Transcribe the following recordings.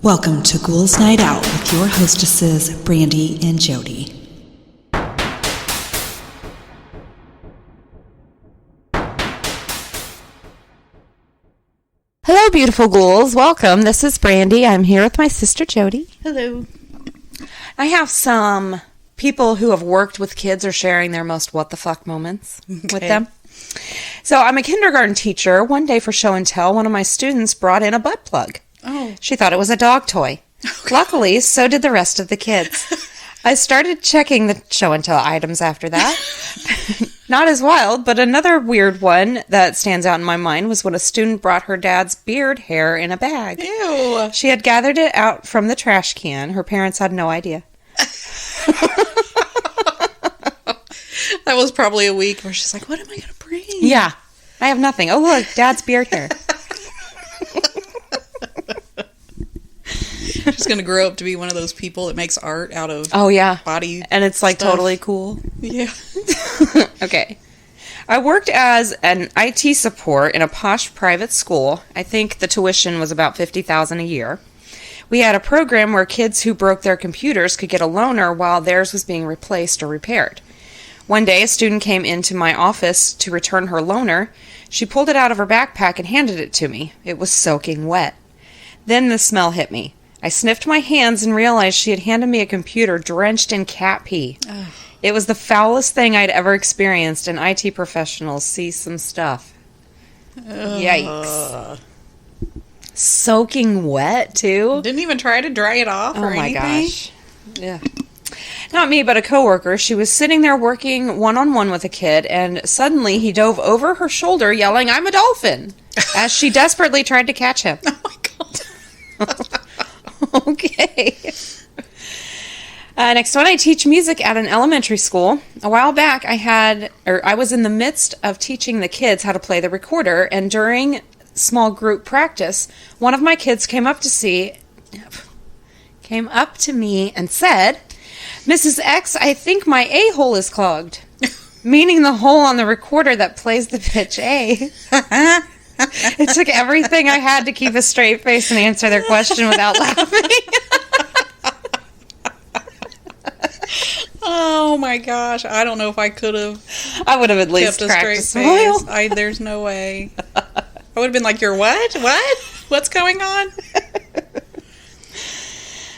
Welcome to Ghouls Night Out with your hostesses, Brandy and Jody. Hello, beautiful ghouls. Welcome. This is Brandy. I'm here with my sister, Jody. Hello. I have some people who have worked with kids or sharing their most what the fuck moments with them. So I'm a kindergarten teacher. One day for show and tell, one of my students brought in a butt plug. Oh. She thought it was a dog toy. Luckily, so did the rest of the kids. I started checking the show and tell items after that. Not as wild, but another weird one that stands out in my mind was when a student brought her dad's beard hair in a bag. Ew. She had gathered it out from the trash can. Her parents had no idea. That was probably a week where she's like, what am I going to bring? Yeah. I have nothing. Oh, look, dad's beard hair. She's going to grow up to be one of those people that makes art out of body And it's like stuff. totally cool. Yeah. Okay. I worked as an IT support in a posh private school. I think the tuition was about $50,000 a year. We had a program where kids who broke their computers could get a loaner while theirs was being replaced or repaired. One day, a student came into my office to return her loaner. She pulled it out of her backpack and handed it to me. It was soaking wet. Then the smell hit me. I sniffed my hands and realized she had handed me a computer drenched in cat pee. Ugh. It was the foulest thing I'd ever experienced, and IT professionals see some stuff. Yikes. Soaking wet, too? Didn't even try to dry it off or anything? Oh my gosh. Yeah. Not me, but a coworker. She was sitting there working one-on-one with a kid, and suddenly he dove over her shoulder yelling, "I'm a dolphin," as she desperately tried to catch him. Oh my God. Okay. Next one, I teach music at an elementary school. A while back, I was in the midst of teaching the kids how to play the recorder, and during small group practice, one of my kids came up to me and said, "Mrs. X, I think my A-hole is clogged," meaning the hole on the recorder that plays the pitch A. It took everything I had to keep a straight face and answer their question without laughing. Oh my gosh. I don't know if I could have. I would have at least kept a cracked straight a smile. face. There's no way. I would have been like, "You're what? What? What's going on?"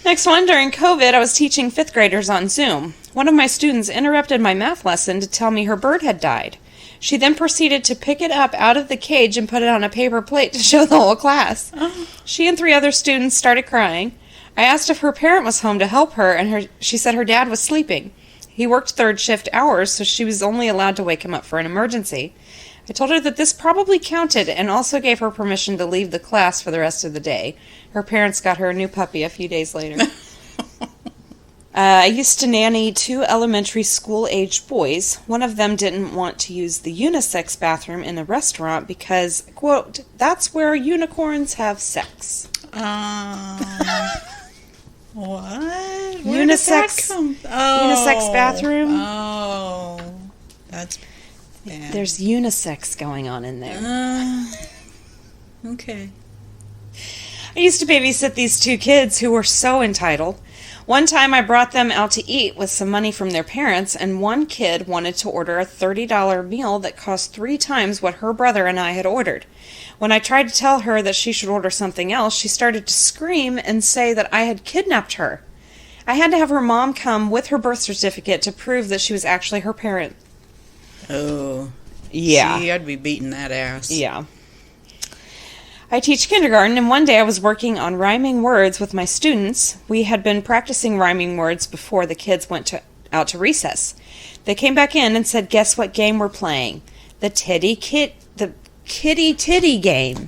Next one, during COVID, I was teaching 5th graders on Zoom. One of my students interrupted my math lesson to tell me her bird had died. She then proceeded to pick it up out of the cage and put it on a paper plate to show the whole class. Oh. She and 3 other students started crying. I asked if her parent was home to help her, and she said her dad was sleeping. He worked 3rd shift hours, so she was only allowed to wake him up for an emergency. I told her that this probably counted and also gave her permission to leave the class for the rest of the day. Her parents got her a new puppy a few days later. I used to nanny 2 elementary school-aged boys. One of them didn't want to use the unisex bathroom in a restaurant because, quote, "that's where unicorns have sex." What? Where did that come? Unisex bathroom. Oh. That's bad. There's unisex going on in there. Okay. I used to babysit these 2 kids who were so entitled. One time I brought them out to eat with some money from their parents, and one kid wanted to order a $30 meal that cost 3 times what her brother and I had ordered. When I tried to tell her that she should order something else, she started to scream and say that I had kidnapped her. I had to have her mom come with her birth certificate to prove that she was actually her parent. Oh. Yeah. See, I'd be beating that ass. Yeah. I teach kindergarten, and one day I was working on rhyming words with my students. We had been practicing rhyming words before the kids went out to recess. They came back in and said, "Guess what game we're playing? The kitty titty game."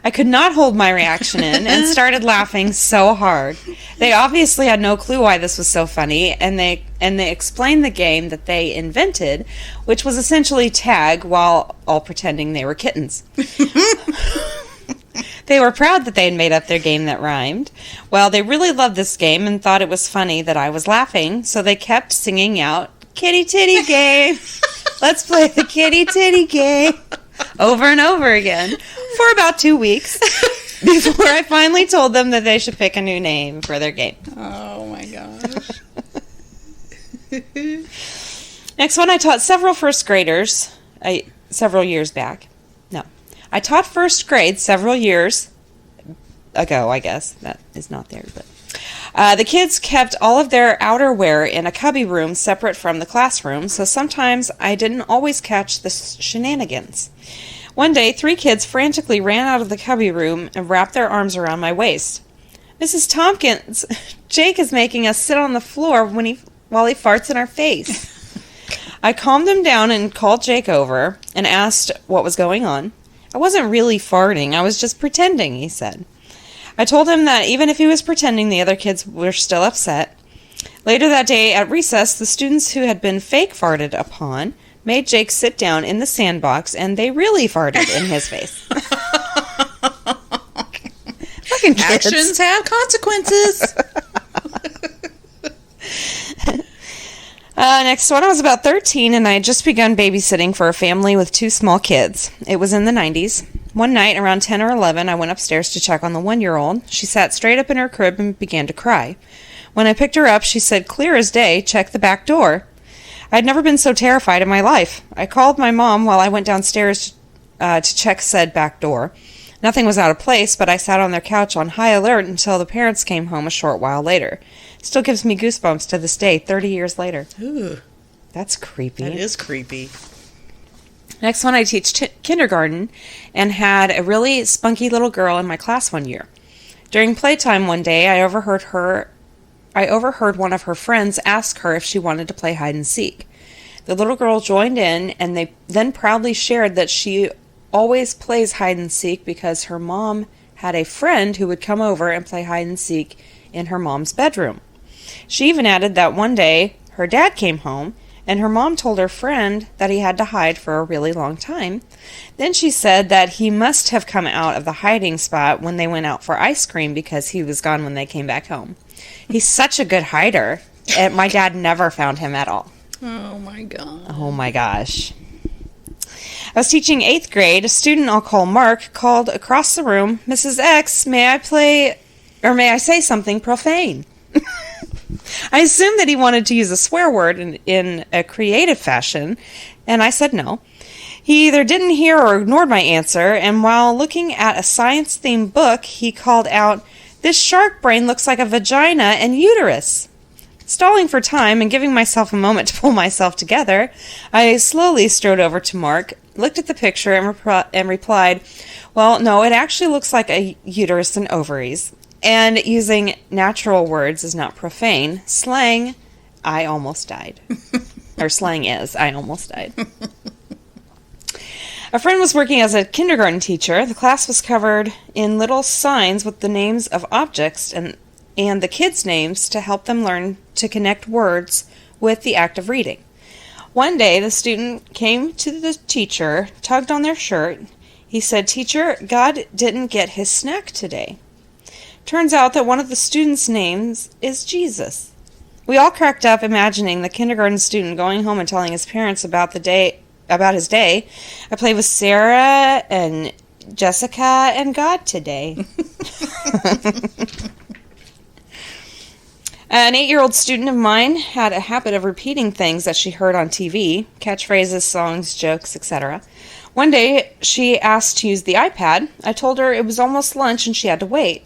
I could not hold my reaction in and started laughing so hard. They obviously had no clue why this was so funny, and they explained the game that they invented, which was essentially tag while all pretending they were kittens. They were proud that they had made up their game that rhymed. Well, they really loved this game and thought it was funny that I was laughing, so they kept singing out, "Kitty titty game. Let's play the kitty titty game." Over and over again for about 2 weeks. before I finally told them that they should pick a new name for their game. Oh my gosh. Next one, I taught several first graders several years back. No. I taught first grade several years ago, I guess. That is not there, but... the kids kept all of their outerwear in a cubby room separate from the classroom, so sometimes I didn't always catch the shenanigans. One day, 3 kids frantically ran out of the cubby room and wrapped their arms around my waist. "Mrs. Tompkins, Jake is making us sit on the floor while he farts in our face." I calmed him down and called Jake over and asked what was going on. "I wasn't really farting, I was just pretending," he said. I told him that even if he was pretending, the other kids were still upset. Later that day at recess, the students who had been fake farted upon made Jake sit down in the sandbox, and they really farted in his face. Fucking kids. Actions have consequences. Next one, I was about 13, and I had just begun babysitting for a family with 2 small kids. It was in the 90s. One night, around 10 or 11, I went upstairs to check on the 1-year-old. She sat straight up in her crib and began to cry. When I picked her up, she said, "Clear as day, check the back door." I had never been so terrified in my life. I called my mom while I went downstairs to check said back door. Nothing was out of place, but I sat on their couch on high alert until the parents came home a short while later. Still gives me goosebumps to this day, 30 years later. Ooh, That's creepy. that is creepy. Next one, I teach kindergarten and had a really spunky little girl in my class one year. During playtime one day, I overheard one of her friends ask her if she wanted to play hide and seek. The little girl joined in, and they then proudly shared that she always plays hide and seek because her mom had a friend who would come over and play hide and seek in her mom's bedroom. She even added that one day her dad came home and her mom told her friend that he had to hide for a really long time. Then she said that he must have come out of the hiding spot when they went out for ice cream because he was gone when they came back home. He's such a good hider, and my dad never found him at all. Oh my god. Oh my gosh. I was teaching 8th grade. A student I'll call Mark called across the room, "Mrs. X, may I say something profane?" I assumed that he wanted to use a swear word in a creative fashion, and I said no. He either didn't hear or ignored my answer, and while looking at a science-themed book, he called out, "This shark brain looks like a vagina and uterus." Stalling for time and giving myself a moment to pull myself together, I slowly strode over to Mark, looked at the picture, and replied, "Well, no, it actually looks like a uterus and ovaries. And using natural words is not profane. Slang, I almost died." Or slang is, I almost died. A friend was working as a kindergarten teacher. The class was covered in little signs with the names of objects and the kids' names to help them learn to connect words with the act of reading. One day, the student came to the teacher, tugged on their shirt. He said, "Teacher, God didn't get his snack today." Turns out that one of the students' names is Jesus. We all cracked up imagining the kindergarten student going home and telling his parents about his day. "I played with Sarah and Jessica and God today." An 8-year-old student of mine had a habit of repeating things that she heard on TV, catchphrases, songs, jokes, etc. One day, she asked to use the iPad. I told her it was almost lunch and she had to wait.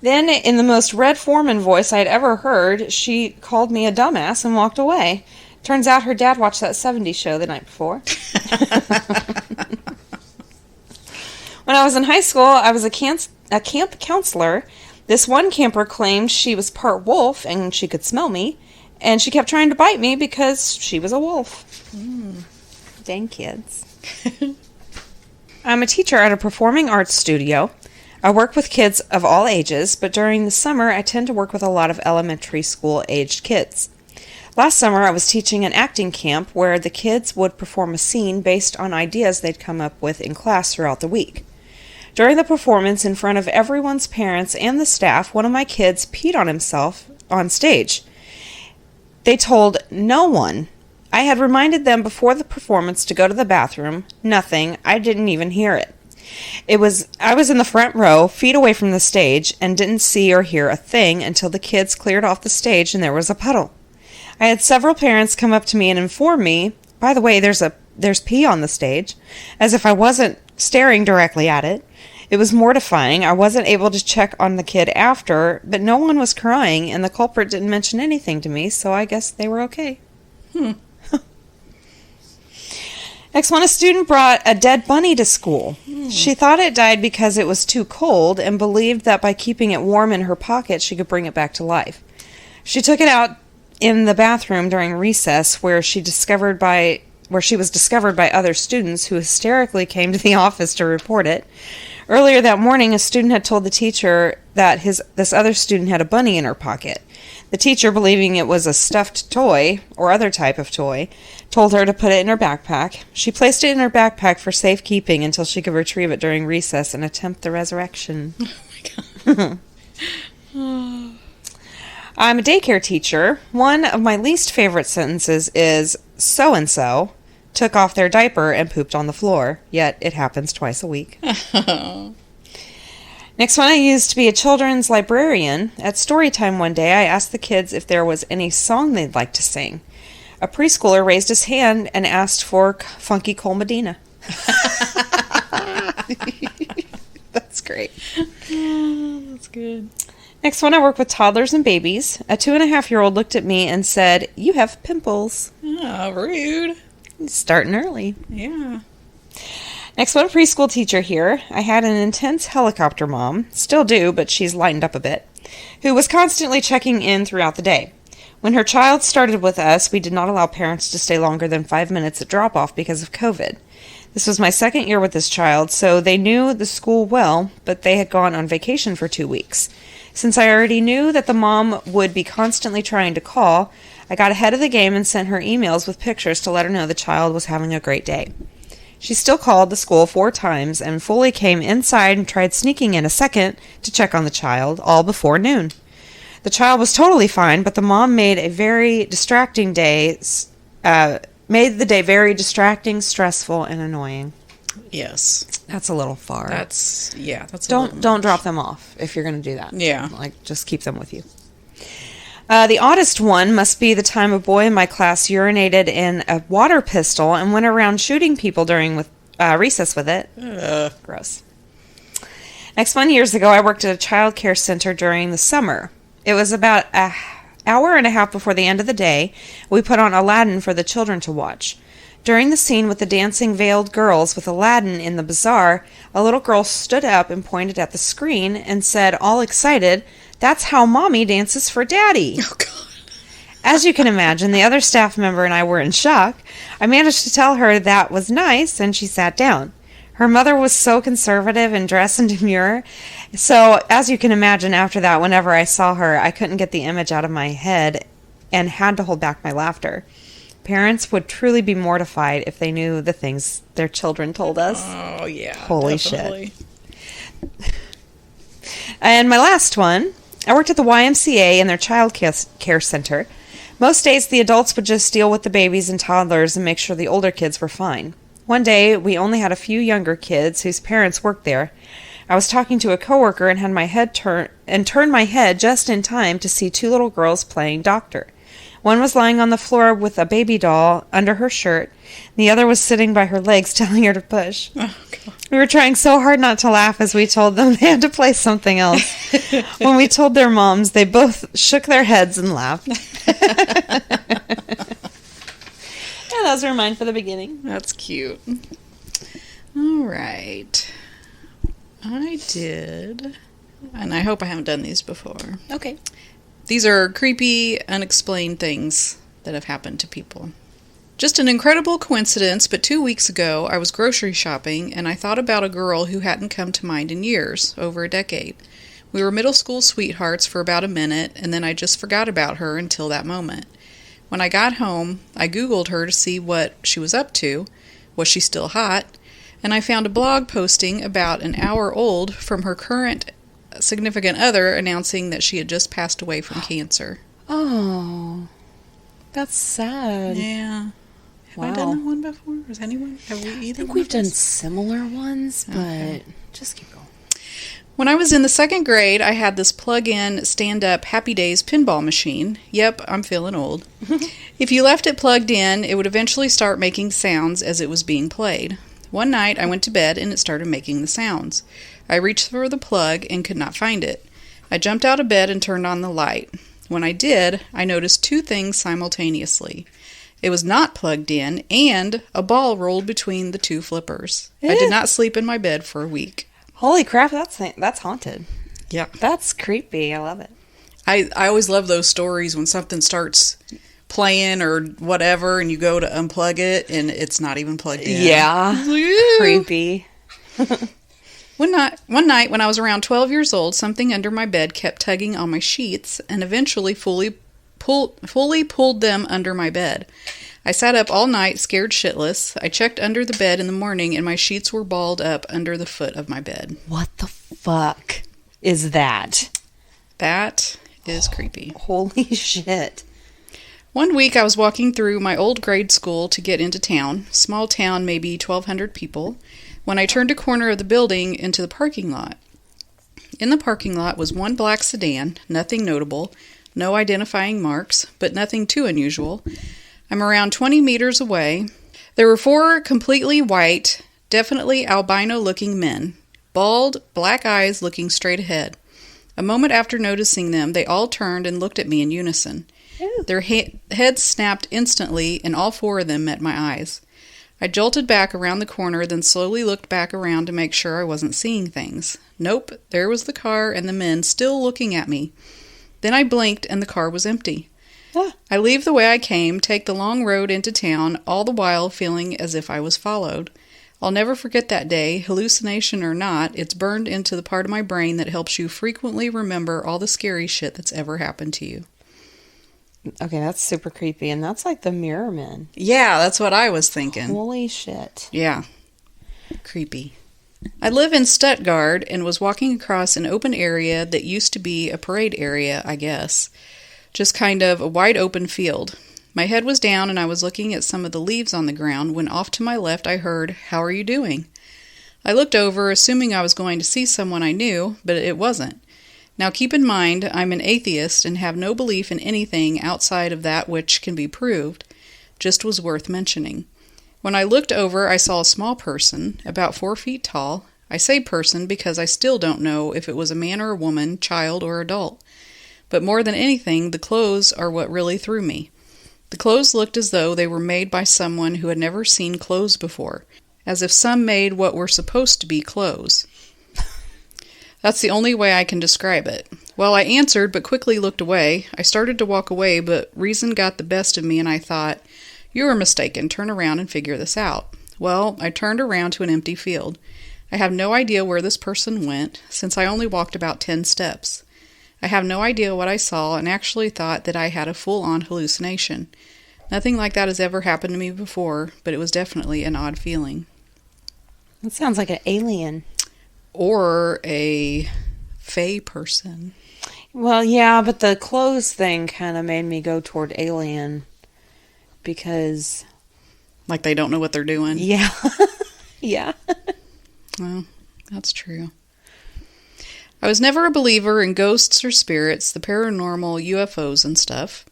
Then, in the most Red Foreman voice I'd ever heard, she called me a dumbass and walked away. Turns out her dad watched that 70s show the night before. When I was in high school, I was a camp counselor. This one camper claimed she was part wolf and she could smell me, and she kept trying to bite me because she was a wolf. Dang kids. I'm a teacher at a performing arts studio. I work with kids of all ages, but during the summer I tend to work with a lot of elementary school-aged kids. Last summer I was teaching an acting camp where the kids would perform a scene based on ideas they'd come up with in class throughout the week. During the performance, in front of everyone's parents and the staff, one of my kids peed on himself on stage. They told no one. I had reminded them before the performance to go to the bathroom. Nothing. I didn't even hear it. I was in the front row, feet away from the stage, and didn't see or hear a thing until the kids cleared off the stage and there was a puddle. I had several parents come up to me and inform me, by the way, there's pee on the stage, as if I wasn't staring directly at it. It was mortifying. I wasn't able to check on the kid after, but no one was crying, and the culprit didn't mention anything to me, so I guess they were okay. Next one, a student brought a dead bunny to school. She thought it died because it was too cold and believed that by keeping it warm in her pocket, she could bring it back to life. She took it out in the bathroom during recess where she was discovered by other students who hysterically came to the office to report it. Earlier that morning, a student had told the teacher that this other student had a bunny in her pocket. The teacher, believing it was a stuffed toy or other type of toy, told her to put it in her backpack. She placed it in her backpack for safekeeping until she could retrieve it during recess and attempt the resurrection. Oh my God. I'm a daycare teacher. One of my least favorite sentences is, so-and-so took off their diaper and pooped on the floor, yet it happens twice a week. Next one, I used to be a children's librarian. At story time one day, I asked the kids if there was any song they'd like to sing. A preschooler raised his hand and asked for Funky Cole Medina. That's great. Oh, that's good. Next one, I work with toddlers and babies. A 2.5-year-old looked at me and said, "You have pimples." Oh, rude. Starting early. Yeah. Next one, a preschool teacher here. I had an intense helicopter mom, still do, but she's lightened up a bit, who was constantly checking in throughout the day. When her child started with us, we did not allow parents to stay longer than 5 minutes at drop-off because of COVID. This was my second year with this child, so they knew the school well, but they had gone on vacation for 2 weeks. Since I already knew that the mom would be constantly trying to call, I got ahead of the game and sent her emails with pictures to let her know the child was having a great day. She still called the school 4 times and fully came inside and tried sneaking in a second to check on the child, all before noon. The child was totally fine, but the mom made the day very distracting, stressful, and annoying. Yes. That's a little far. That's a little Don't drop them off if you're going to do that. Yeah. Just keep them with you. The oddest one must be the time a boy in my class urinated in a water pistol and went around shooting people during recess with it. Gross. Next one, years ago, I worked at a child care center during the summer. It was about an hour and a half before the end of the day. We put on Aladdin for the children to watch. During the scene with the dancing veiled girls with Aladdin in the bazaar, a little girl stood up and pointed at the screen and said, all excited, "That's how Mommy dances for Daddy." Oh, God. As you can imagine, the other staff member and I were in shock. I managed to tell her that was nice, and she sat down. Her mother was so conservative and dressed and demure. So, as you can imagine, after that, whenever I saw her, I couldn't get the image out of my head and had to hold back my laughter. Parents would truly be mortified if they knew the things their children told us. Oh, yeah. Holy definitely. shit. And my last one, I worked at the YMCA in their child care center. Most days, the adults would just deal with the babies and toddlers and make sure the older kids were fine. One day, we only had a few younger kids whose parents worked there. I was talking to a coworker and had my head turned my head just in time to see 2 little girls playing doctor. One was lying on the floor with a baby doll under her shirt. The other was sitting by her legs telling her to push. Oh, God. We were trying so hard not to laugh as we told them they had to play something else. When we told their moms, they both shook their heads and laughed. Yeah, those were mine for the beginning. That's cute. All right. I did, and I hope I haven't done these before. Okay. These are creepy, unexplained things that have happened to people. Just an incredible coincidence, but 2 weeks ago I was grocery shopping and I thought about a girl who hadn't come to mind in years, over a decade. We were middle school sweethearts for about a minute, and then I just forgot about her until that moment. When I got home, I Googled her to see what she was up to. Was she still hot? And I found a blog posting about an hour old from her current significant other announcing that she had just passed away from cancer. Oh, that's sad. Yeah. Have I done one before? Has anyone? Have we either? I think we've done similar ones, but just keep going. When I was in the 2nd grade, I had this plug-in, stand-up Happy Days pinball machine. Yep, I'm feeling old. If you left it plugged in, it would eventually start making sounds as it was being played. One night, I went to bed and it started making the sounds. I reached for the plug and could not find it. I jumped out of bed and turned on the light. When I did, I noticed 2 things simultaneously. It was not plugged in, and a ball rolled between the 2 flippers. I did not sleep in my bed for a week. Holy crap, that's haunted. Yeah. That's creepy. I love it. I always love those stories when something starts playing or whatever and you go to unplug it and it's not even plugged in. Yeah. Creepy. One night when I was around 12 years old, something under my bed kept tugging on my sheets and eventually fully pulled them under my bed. I sat up all night, scared shitless. I checked under the bed in the morning, and my sheets were balled up under the foot of my bed. What the fuck is that? That is creepy. Holy shit. One week, I was walking through my old grade school to get into town. Small town, maybe 1,200 people. When I turned a corner of the building into the parking lot. In the parking lot was one black sedan, nothing notable, no identifying marks, but nothing too unusual. I'm around 20 meters away. There were 4 completely white, definitely albino-looking men, bald, black eyes looking straight ahead. A moment after noticing them, they all turned and looked at me in unison. Ew. Their heads snapped instantly, and all 4 of them met my eyes. I jolted back around the corner, then slowly looked back around to make sure I wasn't seeing things. Nope, there was the car and the men still looking at me. Then I blinked, and the car was empty. I leave the way I came, take the long road into town, all the while feeling as if I was followed. I'll never forget that day, hallucination or not, it's burned into the part of my brain that helps you frequently remember all the scary shit that's ever happened to you. Okay, that's super creepy, and that's like the Mirror Men. Yeah, that's what I was thinking. Holy shit. Yeah. Creepy. I live in Stuttgart and was walking across an open area that used to be a parade area, I guess. Just kind of a wide open field. My head was down and I was looking at some of the leaves on the ground when off to my left I heard, "How are you doing?" I looked over, assuming I was going to see someone I knew, but it wasn't. Now keep in mind, I'm an atheist and have no belief in anything outside of that which can be proved. Just was worth mentioning. When I looked over, I saw a small person, about 4 feet tall. I say person because I still don't know if it was a man or a woman, child or adult. But more than anything, the clothes are what really threw me. The clothes looked as though they were made by someone who had never seen clothes before, as if some made what were supposed to be clothes. That's the only way I can describe it. Well, I answered, but quickly looked away. I started to walk away, but reason got the best of me, and I thought, "You are mistaken. Turn around and figure this out." Well, I turned around to an empty field. I have no idea where this person went, since I only walked about 10 steps. I have no idea what I saw and actually thought that I had a full-on hallucination. Nothing like that has ever happened to me before, but it was definitely an odd feeling. That sounds like an alien. Or a fae person. Well, yeah, but the clothes thing kind of made me go toward alien because... Like they don't know what they're doing? Yeah. Yeah. Well, that's true. I was never a believer in ghosts or spirits, the paranormal, UFOs and stuff.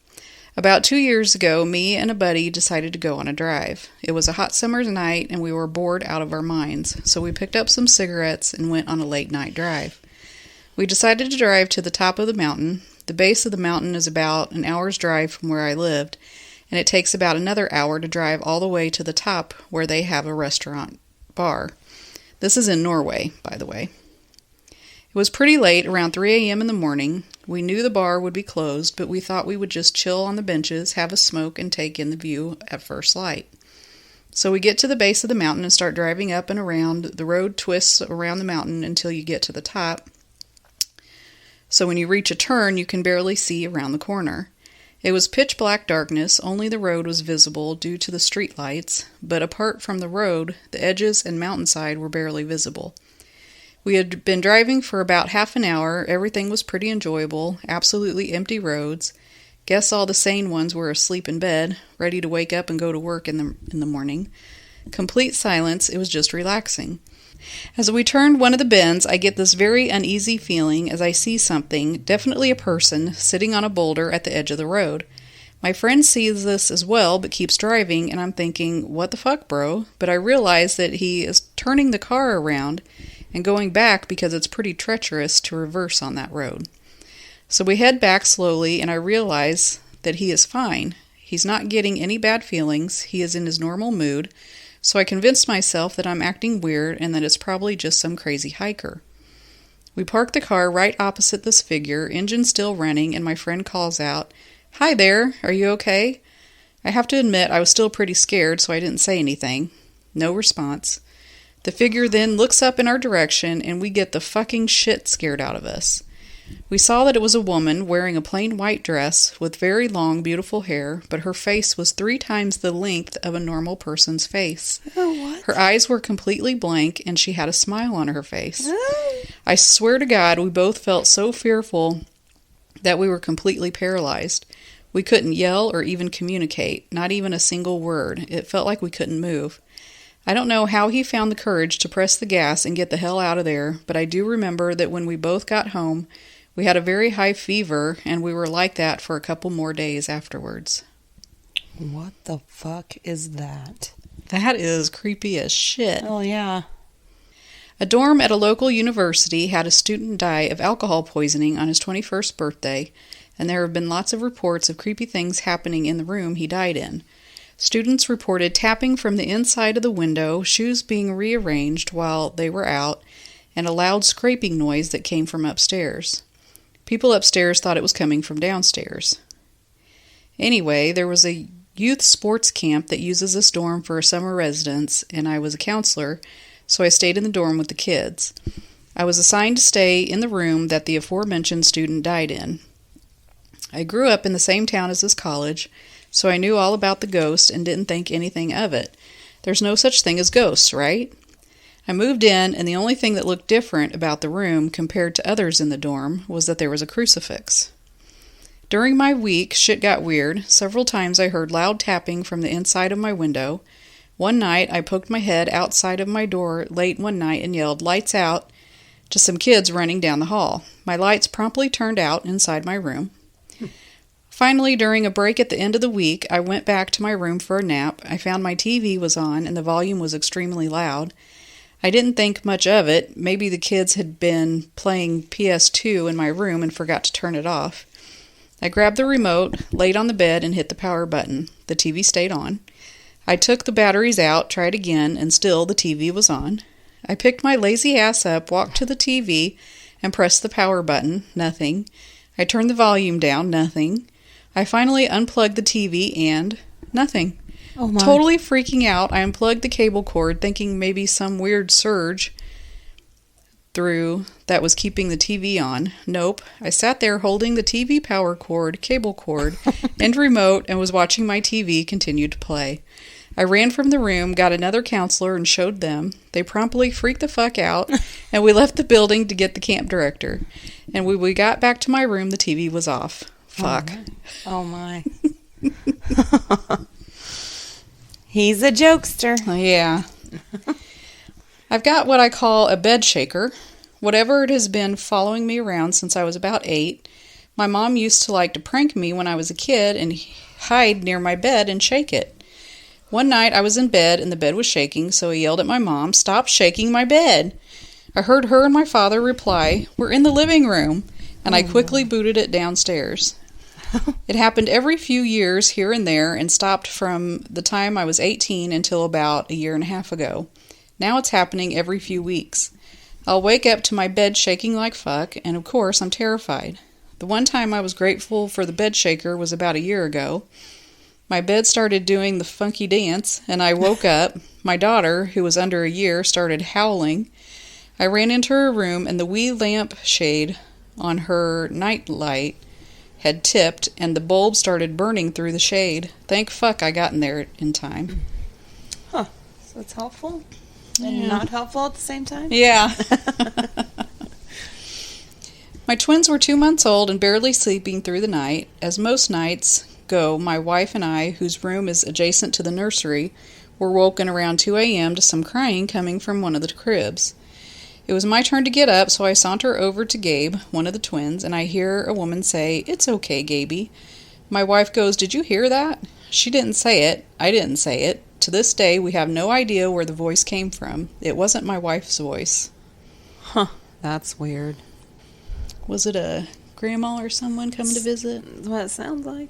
About 2 years ago, me and a buddy decided to go on a drive. It was a hot summer's night and we were bored out of our minds, so we picked up some cigarettes and went on a late night drive. We decided to drive to the top of the mountain. The base of the mountain is about an hour's drive from where I lived, and it takes about another hour to drive all the way to the top where they have a restaurant bar. This is in Norway, by the way. It was pretty late, around 3 a.m. in the morning. We knew the bar would be closed, but we thought we would just chill on the benches, have a smoke, and take in the view at first light. So we get to the base of the mountain and start driving up and around. The road twists around the mountain until you get to the top. So when you reach a turn, you can barely see around the corner. It was pitch black darkness, only the road was visible due to the street lights, but apart from the road, the edges and mountainside were barely visible. We had been driving for about half an hour. Everything was pretty enjoyable, absolutely empty roads. Guess all the sane ones were asleep in bed, ready to wake up and go to work in the morning. Complete silence. It was just relaxing. As we turned one of the bends, I get this very uneasy feeling as I see something, definitely a person, sitting on a boulder at the edge of the road. My friend sees this as well, but keeps driving, and I'm thinking, what the fuck, bro? But I realize that he is turning the car around and going back because it's pretty treacherous to reverse on that road. So we head back slowly, and I realize that he is fine. He's not getting any bad feelings. He is in his normal mood. So I convinced myself that I'm acting weird and that it's probably just some crazy hiker. We park the car right opposite this figure, engine still running, and my friend calls out, "Hi there, are you okay?" I have to admit I was still pretty scared, so I didn't say anything. No response. The figure then looks up in our direction, and we get the fucking shit scared out of us. We saw that it was a woman wearing a plain white dress with very long, beautiful hair, but her face was 3 times the length of a normal person's face. Oh, what? Her eyes were completely blank, and she had a smile on her face. I swear to God, we both felt so fearful that we were completely paralyzed. We couldn't yell or even communicate, not even a single word. It felt like we couldn't move. I don't know how he found the courage to press the gas and get the hell out of there, but I do remember that when we both got home, we had a very high fever, and we were like that for a couple more days afterwards. What the fuck is that? That is creepy as shit. Oh, yeah. A dorm at a local university had a student die of alcohol poisoning on his 21st birthday, and there have been lots of reports of creepy things happening in the room he died in. Students reported tapping from the inside of the window, shoes being rearranged while they were out, and a loud scraping noise that came from upstairs. People upstairs thought it was coming from downstairs. Anyway, there was a youth sports camp that uses this dorm for summer residents, and I was a counselor, so I stayed in the dorm with the kids. I was assigned to stay in the room that the aforementioned student died in. I grew up in the same town as this college, so I knew all about the ghost and didn't think anything of it. There's no such thing as ghosts, right? I moved in, and the only thing that looked different about the room compared to others in the dorm was that there was a crucifix. During my week, shit got weird. Several times I heard loud tapping from the inside of my window. One night, I poked my head outside of my door late one night and yelled, "Lights out," to some kids running down the hall. My lights promptly turned out inside my room. Finally, during a break at the end of the week, I went back to my room for a nap. I found my TV was on and the volume was extremely loud. I didn't think much of it. Maybe the kids had been playing PS2 in my room and forgot to turn it off. I grabbed the remote, laid on the bed, and hit the power button. The TV stayed on. I took the batteries out, tried again, and still the TV was on. I picked my lazy ass up, walked to the TV, and pressed the power button. Nothing. I turned the volume down. Nothing. I finally unplugged the TV and nothing. Oh my. Totally freaking out, I unplugged the cable cord, thinking maybe some weird surge through that was keeping the TV on. Nope. I sat there holding the TV power cord, cable cord, and remote, and was watching my TV continue to play. I ran from the room, got another counselor, and showed them. They promptly freaked the fuck out, and we left the building to get the camp director. And when we got back to my room, the TV was off. Fuck. Oh my. He's a jokester. Yeah. I've got what I call a bed shaker. Whatever it has been following me around since I was about 8. My mom used to like to prank me when I was a kid and hide near my bed and shake it. One night I was in bed and the bed was shaking, so I yelled at my mom, "Stop shaking my bed." I heard her and my father reply, "We're in the living room," and I quickly booted it downstairs. It happened every few years here and there and stopped from the time I was 18 until about a year and a half ago. Now it's happening every few weeks. I'll wake up to my bed shaking like fuck, and of course I'm terrified. The one time I was grateful for the bed shaker was about a year ago. My bed started doing the funky dance, and I woke up. My daughter, who was under a year, started howling. I ran into her room, and the wee lamp shade on her night light had tipped, and the bulb started burning through the shade. Thank fuck I got in there in time. Huh. So it's helpful and not helpful at the same time? Yeah. My twins were 2 months old and barely sleeping through the night. As most nights go, my wife and I, whose room is adjacent to the nursery, were woken around 2 a.m. to some crying coming from one of the cribs. It was my turn to get up, so I saunter over to Gabe, one of the twins, and I hear a woman say, "It's okay, Gaby." My wife goes, "Did you hear that?" She didn't say it. I didn't say it. To this day, we have no idea where the voice came from. It wasn't my wife's voice. Huh, that's weird. Was it a grandma or someone coming to visit? That's what it sounds like.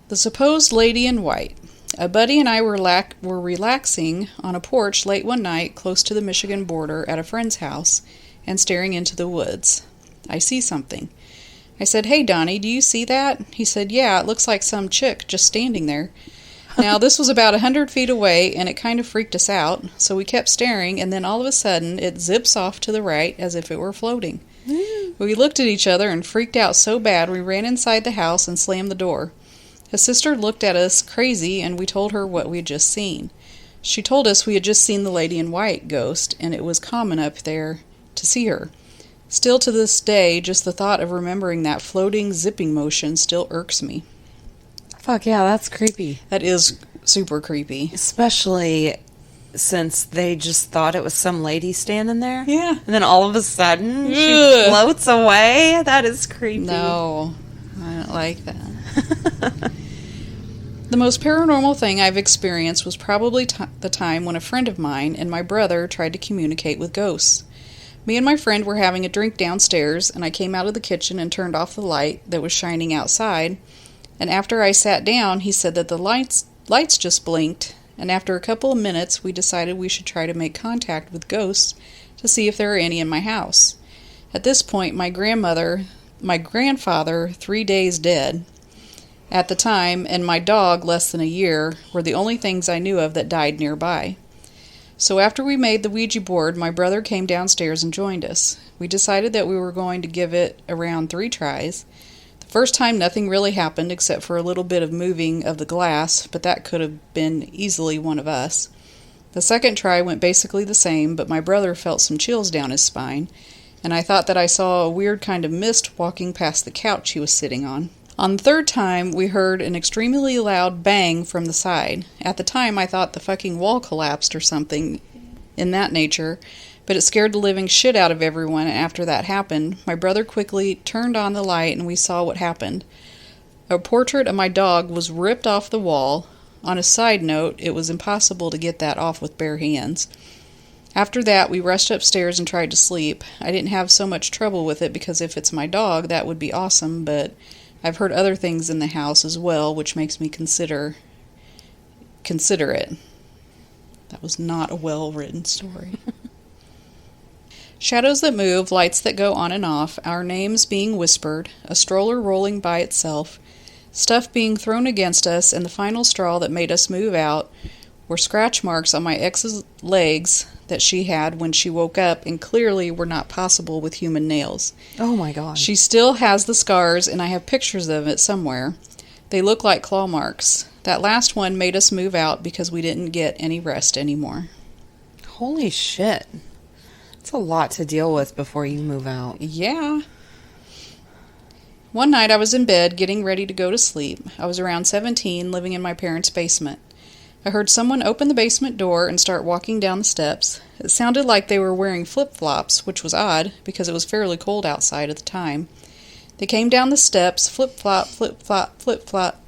The supposed lady in white. A buddy and I were relaxing on a porch late one night close to the Michigan border at a friend's house and staring into the woods. I see something. I said, "Hey, Donnie, do you see that?" He said, "Yeah, it looks like some chick just standing there." Now, this was about 100 feet away, and it kind of freaked us out, so we kept staring, and then all of a sudden, it zips off to the right as if it were floating. We looked at each other and freaked out so bad we ran inside the house and slammed the door. His sister looked at us crazy, and we told her what we had just seen. She told us we had just seen the lady in white ghost, and it was common up there to see her. Still to this day, just the thought of remembering that floating, zipping motion still irks me. Fuck yeah, that's creepy. That is super creepy. Especially since they just thought it was some lady standing there. Yeah. And then all of a sudden, she Ugh. floats away. That is creepy. No, I don't like that. The most paranormal thing I've experienced was probably the time when a friend of mine and my brother tried to communicate with ghosts. Me and my friend were having a drink downstairs, and I came out of the kitchen and turned off the light that was shining outside. And after I sat down, he said that the lights just blinked, and after a couple of minutes, we decided we should try to make contact with ghosts to see if there are any in my house. At this point, my grandfather, 3 days dead at the time, and my dog, less than a year, were the only things I knew of that died nearby. So after we made the Ouija board, my brother came downstairs and joined us. We decided that we were going to give it around 3 tries. First time, nothing really happened except for a little bit of moving of the glass, but that could have been easily one of us. The second try went basically the same, but my brother felt some chills down his spine, and I thought that I saw a weird kind of mist walking past the couch he was sitting on. On the third time, we heard an extremely loud bang from the side. At the time, I thought the fucking wall collapsed or something in that nature, but it scared the living shit out of everyone, and after that happened, my brother quickly turned on the light and we saw what happened. A portrait of my dog was ripped off the wall. On a side note, it was impossible to get that off with bare hands. After that, we rushed upstairs and tried to sleep. I didn't have so much trouble with it because if it's my dog, that would be awesome, but I've heard other things in the house as well, which makes me consider it. That was not a well-written story. Shadows that move, lights that go on and off, our names being whispered, a stroller rolling by itself, stuff being thrown against us, and the final straw that made us move out were scratch marks on my ex's legs that she had when she woke up and clearly were not possible with human nails. Oh my god. She still has the scars, and I have pictures of it somewhere. They look like claw marks. That last one made us move out because we didn't get any rest anymore. Holy shit. It's a lot to deal with before you move out. Yeah. One night I was in bed getting ready to go to sleep. I was around 17, living in my parents' basement. I heard someone open the basement door and start walking down the steps. It sounded like they were wearing flip-flops, which was odd because it was fairly cold outside at the time. They came down the steps, flip-flop, flip-flop, flip-flop,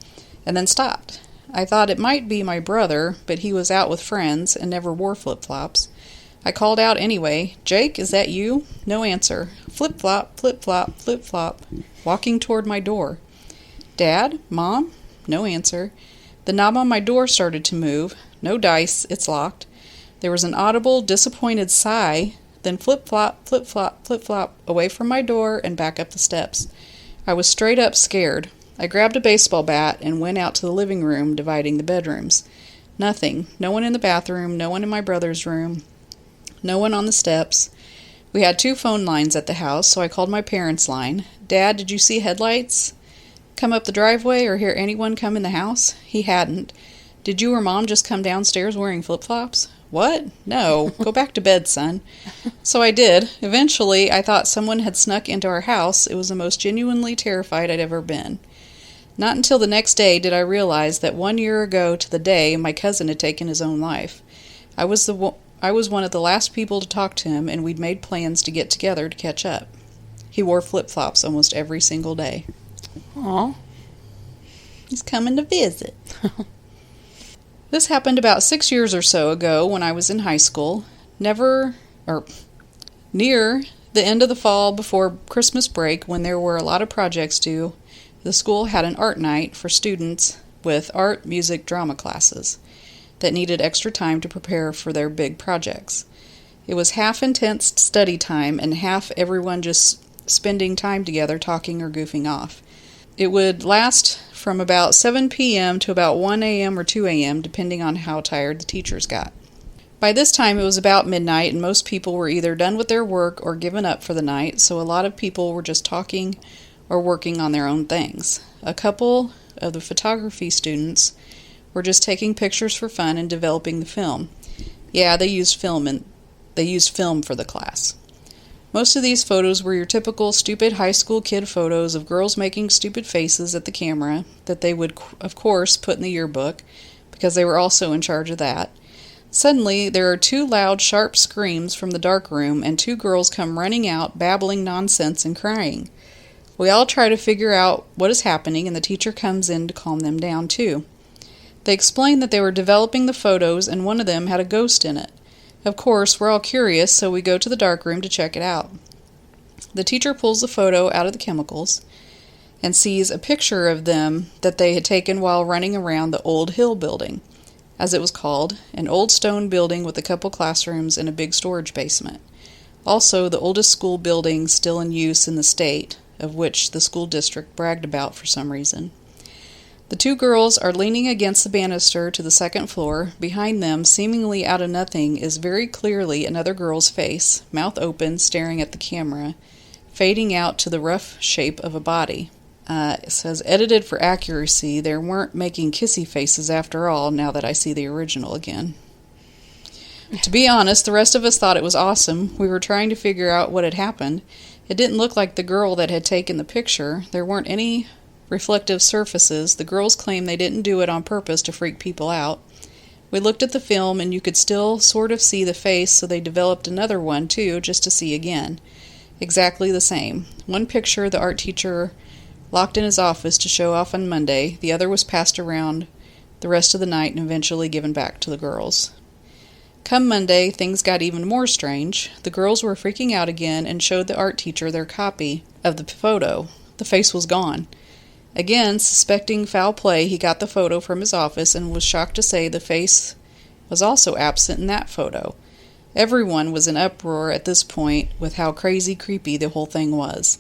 and then stopped. I thought it might be my brother, but he was out with friends and never wore flip-flops. I called out anyway, "Jake, is that you?" No answer. Flip-flop, flip-flop, flip-flop, walking toward my door. "Dad? Mom?" No answer. The knob on my door started to move. No dice, it's locked. There was an audible, disappointed sigh, then flip-flop, flip-flop, flip-flop, away from my door and back up the steps. I was straight up scared. I grabbed a baseball bat and went out to the living room, dividing the bedrooms. Nothing. No one in the bathroom, no one in my brother's room, no one on the steps. We had 2 phone lines at the house, so I called my parents' line. "Dad, did you see headlights come up the driveway or hear anyone come in the house?" He hadn't. "Did you or Mom just come downstairs wearing flip-flops?" What? No, go back to bed, son. So I did. Eventually, I thought someone had snuck into our house. It was the most genuinely terrified I'd ever been. Not until the next day did I realize that 1 year ago to the day, my cousin had taken his own life. I was one of the last people to talk to him, and we'd made plans to get together to catch up. He wore flip-flops almost every single day. Aw. He's coming to visit. This happened about 6 years or so ago when I was in high school. Near the end of the fall before Christmas break, when there were a lot of projects due, the school had an art night for students with art, music, drama classes that needed extra time to prepare for their big projects. It was half intense study time and half everyone just spending time together talking or goofing off. It would last from about 7 p.m. to about 1 a.m. or 2 a.m., depending on how tired the teachers got. By this time, it was about midnight, and most people were either done with their work or given up for the night, so a lot of people were just talking or working on their own things. A couple of the photography students were just taking pictures for fun and developing the film. Yeah, they used film for the class. Most of these photos were your typical stupid high school kid photos of girls making stupid faces at the camera that they would, of course, put in the yearbook, because they were also in charge of that. Suddenly, there are 2 loud, sharp screams from the dark room, and 2 girls come running out, babbling nonsense and crying. We all try to figure out what is happening, and the teacher comes in to calm them down, too. They explain that they were developing the photos, and one of them had a ghost in it. Of course, we're all curious, so we go to the darkroom to check it out. The teacher pulls the photo out of the chemicals and sees a picture of them that they had taken while running around the Old Hill building, as it was called, an old stone building with a couple classrooms and a big storage basement. Also, the oldest school building still in use in the state, of which the school district bragged about for some reason. The 2 girls are leaning against the banister to the second floor. Behind them, seemingly out of nothing, is very clearly another girl's face, mouth open, staring at the camera, fading out to the rough shape of a body. It says, edited for accuracy. They weren't making kissy faces after all, now that I see the original again. To be honest, the rest of us thought it was awesome. We were trying to figure out what had happened. It didn't look like the girl that had taken the picture. There weren't any reflective surfaces. The girls claim they didn't do it on purpose to freak people out. We looked at the film, and you could still sort of see the face, so they developed another one, too, just to see again. Exactly the same. One picture the art teacher locked in his office to show off on Monday. The other was passed around the rest of the night and eventually given back to the girls. Come Monday, things got even more strange. The girls were freaking out again and showed the art teacher their copy of the photo. The face was gone. Again, suspecting foul play, he got the photo from his office and was shocked to say the face was also absent in that photo. Everyone was in uproar at this point with how crazy creepy the whole thing was.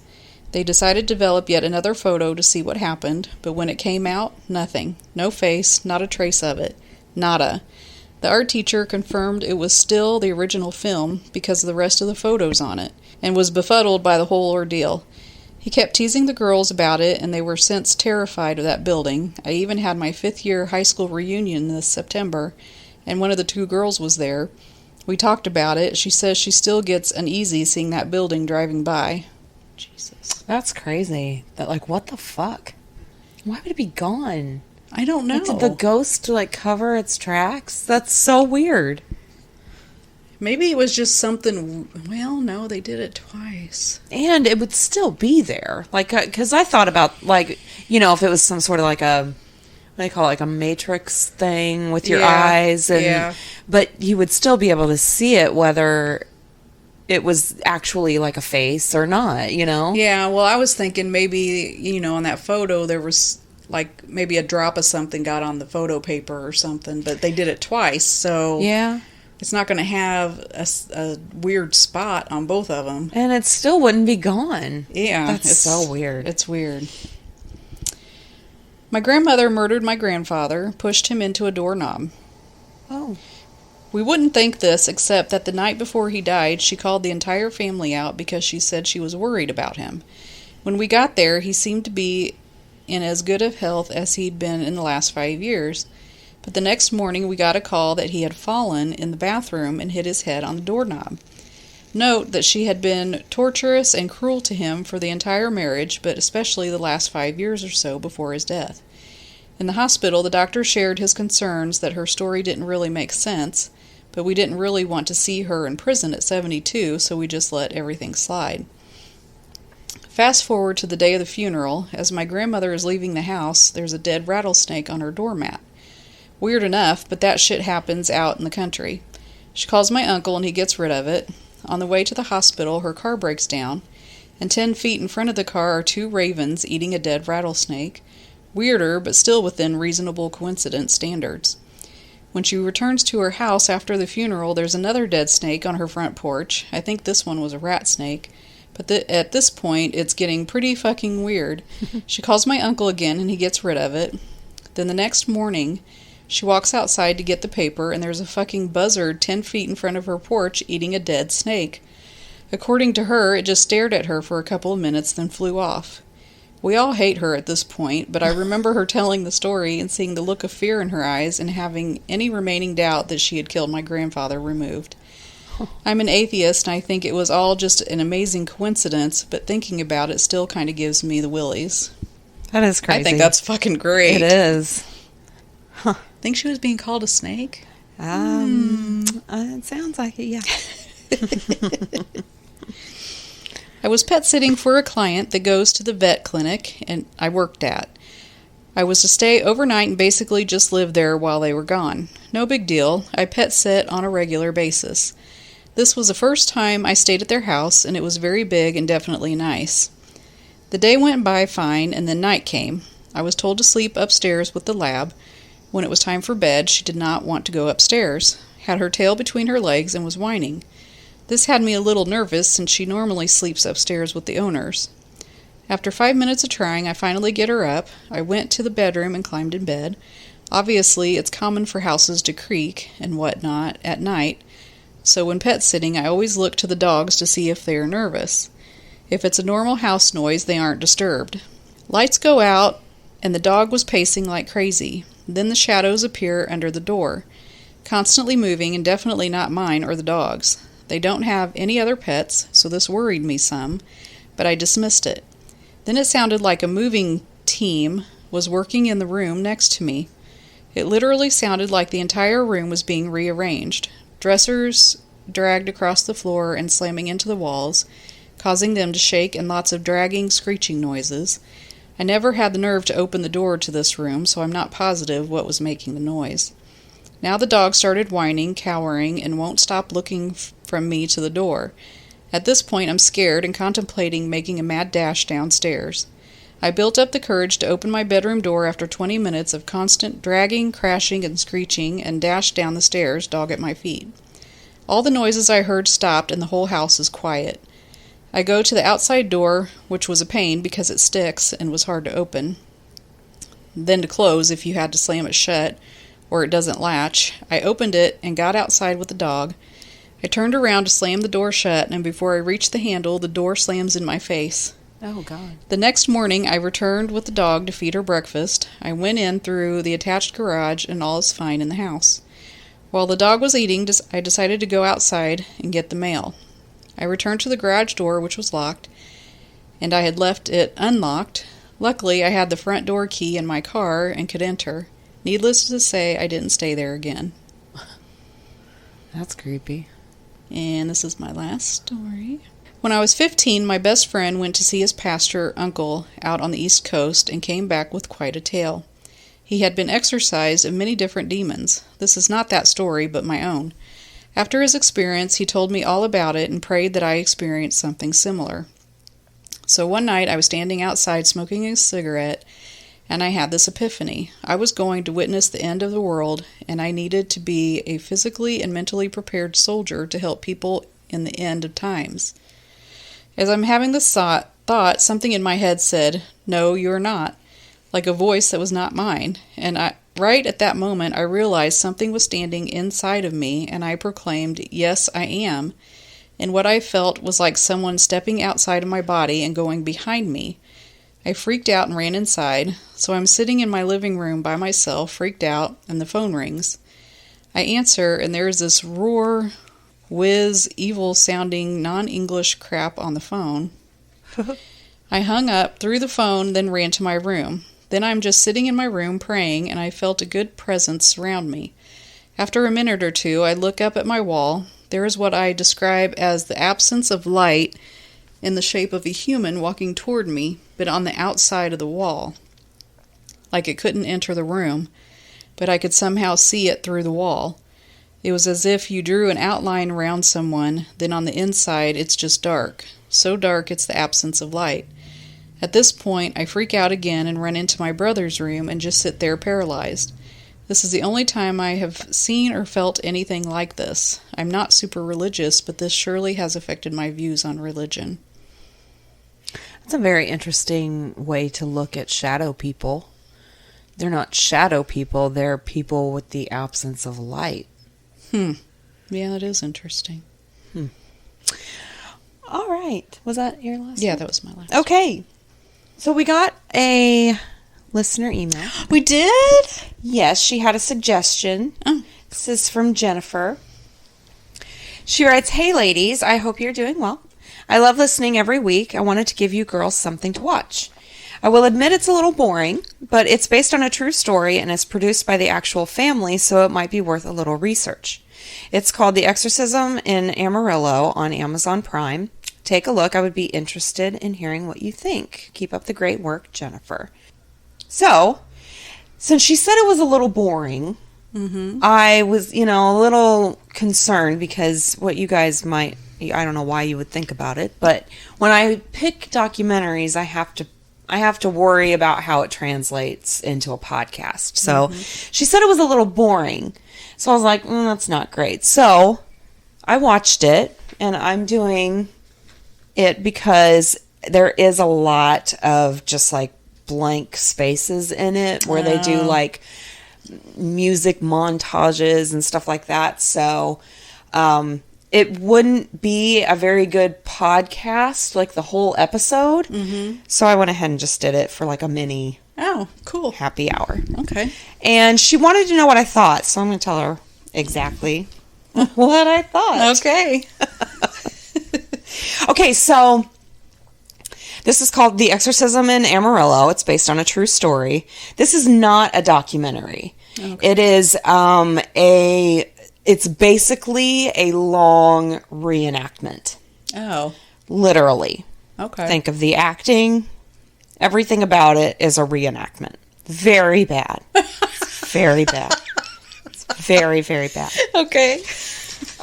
They decided to develop yet another photo to see what happened, but when it came out, nothing. No face, not a trace of it. Nada. The art teacher confirmed it was still the original film because of the rest of the photos on it, and was befuddled by the whole ordeal. He kept teasing the girls about it, and they were since terrified of that building. I even had my 5th year high school reunion this September, and one of the 2 girls was there. We talked about it. She says she still gets uneasy seeing that building driving by. Jesus. That's crazy. What the fuck? Why would it be gone? I don't know. Did the ghost, cover its tracks? That's so weird. Maybe it was just something... Well, no, they did it twice. And it would still be there. Because I thought about, if it was some sort of a... What do they call it? A matrix thing with your eyes. But you would still be able to see it whether it was actually a face or not, Yeah, well, I was thinking maybe, on that photo there was... maybe a drop of something got on the photo paper or something. But they did it twice, so... Yeah. It's not going to have a weird spot on both of them. And it still wouldn't be gone. Yeah. That's so weird. It's weird. My grandmother murdered my grandfather, pushed him into a doorknob. Oh. We wouldn't think this, except that the night before he died, she called the entire family out because she said she was worried about him. When we got there, he seemed to be in as good of health as he'd been in the last 5 years. But the next morning we got a call that he had fallen in the bathroom and hit his head on the doorknob. Note that she had been torturous and cruel to him for the entire marriage, but especially the last 5 years or so before his death. In the hospital, the doctor shared his concerns that her story didn't really make sense, but we didn't really want to see her in prison at 72, so we just let everything slide. Fast forward to the day of the funeral. As my grandmother is leaving the house, there's a dead rattlesnake on her doormat. Weird enough, but that shit happens out in the country. She calls my uncle and he gets rid of it. On the way to the hospital, her car breaks down, and 10 feet in front of the car are 2 ravens eating a dead rattlesnake. Weirder, but still within reasonable coincidence standards. When she returns to her house after the funeral, there's another dead snake on her front porch. I think this one was a rat snake. But at this point, it's getting pretty fucking weird. She calls my uncle again, and he gets rid of it. Then the next morning, she walks outside to get the paper, and there's a fucking buzzard 10 feet in front of her porch eating a dead snake. According to her, it just stared at her for a couple of minutes, then flew off. We all hate her at this point, but I remember her telling the story and seeing the look of fear in her eyes and having any remaining doubt that she had killed my grandfather removed. I'm an atheist, and I think it was all just an amazing coincidence, but thinking about it still kind of gives me the willies. That is crazy. I think that's fucking great. It is. Huh. Think she was being called a snake? It sounds like it, yeah. I was pet sitting for a client that goes to the vet clinic and I worked at. I was to stay overnight and basically just live there while they were gone. No big deal. I pet sit on a regular basis. This was the first time I stayed at their house, and it was very big and definitely nice. The day went by fine, and then night came. I was told to sleep upstairs with the lab. When it was time for bed, she did not want to go upstairs, had her tail between her legs, and was whining. This had me a little nervous, since she normally sleeps upstairs with the owners. After 5 minutes of trying, I finally get her up. I went to the bedroom and climbed in bed. Obviously, it's common for houses to creak and whatnot at night, so when pet sitting, I always look to the dogs to see if they are nervous. If it's a normal house noise, they aren't disturbed. Lights go out, and the dog was pacing like crazy. Then the shadows appear under the door, constantly moving, and definitely not mine or the dog's. They don't have any other pets, so this worried me some, but I dismissed it. Then it sounded like a moving team was working in the room next to me. It literally sounded like the entire room was being rearranged. Dressers dragged across the floor and slamming into the walls, causing them to shake, and lots of dragging, screeching noises. I never had the nerve to open the door to this room, so I'm not positive what was making the noise. Now the dog started whining, cowering, and won't stop looking from me to the door. At this point, I'm scared and contemplating making a mad dash downstairs. I built up the courage to open my bedroom door after 20 minutes of constant dragging, crashing, and screeching, and dashed down the stairs, dog at my feet. All the noises I heard stopped, and the whole house is quiet. I go to the outside door, which was a pain because it sticks and was hard to open, then to close if you had to slam it shut, or it doesn't latch. I opened it and got outside with the dog. I turned around to slam the door shut, and before I reached the handle, the door slams in my face. Oh, God. The next morning, I returned with the dog to feed her breakfast. I went in through the attached garage, and all is fine in the house. While the dog was eating, I decided to go outside and get the mail. I returned to the garage door, which was locked, and I had left it unlocked. Luckily, I had the front door key in my car and could enter. Needless to say, I didn't stay there again. That's creepy. And this is my last story. When I was 15, my best friend went to see his pastor uncle out on the East Coast and came back with quite a tale. He had been exorcised of many different demons. This is not that story, but my own. After his experience, he told me all about it and prayed that I experienced something similar. So one night, I was standing outside smoking a cigarette, and I had this epiphany. I was going to witness the end of the world, and I needed to be a physically and mentally prepared soldier to help people in the end of times. As I'm having this thought, something in my head said, "No, you're not," like a voice that was not mine. And right at that moment, I realized something was standing inside of me, and I proclaimed, "Yes, I am." And what I felt was like someone stepping outside of my body and going behind me. I freaked out and ran inside, so I'm sitting in my living room by myself, freaked out, and the phone rings. I answer, and there is this roar, whiz, evil-sounding, non-English crap on the phone. I hung up, threw the phone, then ran to my room. Then I'm just sitting in my room praying, and I felt a good presence surround me. After a minute or two, I look up at my wall. There is what I describe as the absence of light in the shape of a human walking toward me, but on the outside of the wall. Like it couldn't enter the room, but I could somehow see it through the wall. It was as if you drew an outline around someone, then on the inside it's just dark. So dark it's the absence of light. At this point, I freak out again and run into my brother's room and just sit there paralyzed. This is the only time I have seen or felt anything like this. I'm not super religious, but this surely has affected my views on religion. That's a very interesting way to look at shadow people. They're not shadow people, they're people with the absence of light. Yeah, that is interesting. All right. Was that your last Yeah, one? that was my last. Okay. So we got a listener email. We did? Yes, she had a suggestion. Oh. This is from Jennifer. She writes, "Hey ladies, I hope you're doing well. I love listening every week. I wanted to give you girls something to watch. I will admit it's a little boring, but it's based on a true story and is produced by the actual family, so it might be worth a little research. It's called The Exorcism in Amarillo on Amazon Prime. Take a look. I would be interested in hearing what you think. Keep up the great work, Jennifer." So, since she said it was a little boring, I was, a little concerned because what you guys might, I don't know why you would think about it, but when I pick documentaries, I have to worry about how it translates into a podcast. So, she said it was a little boring. So I was like, that's not great. So, I watched it, and I'm doing it because there is a lot of just like blank spaces in it where they do like music montages and stuff like that. So it wouldn't be a very good podcast, like the whole episode. So I went ahead and just did it for like a mini Oh, cool. happy hour. Okay. And she wanted to know what I thought, so I'm going to tell her exactly what I thought. Okay. Okay, so this is called The Exorcism in Amarillo. It's based on a true story. This is not a documentary. Okay. It is it's basically a long reenactment. Oh, Literally. okay. Think of the acting. Everything about it is a reenactment. Very bad. Very bad. It's very, very bad. Okay.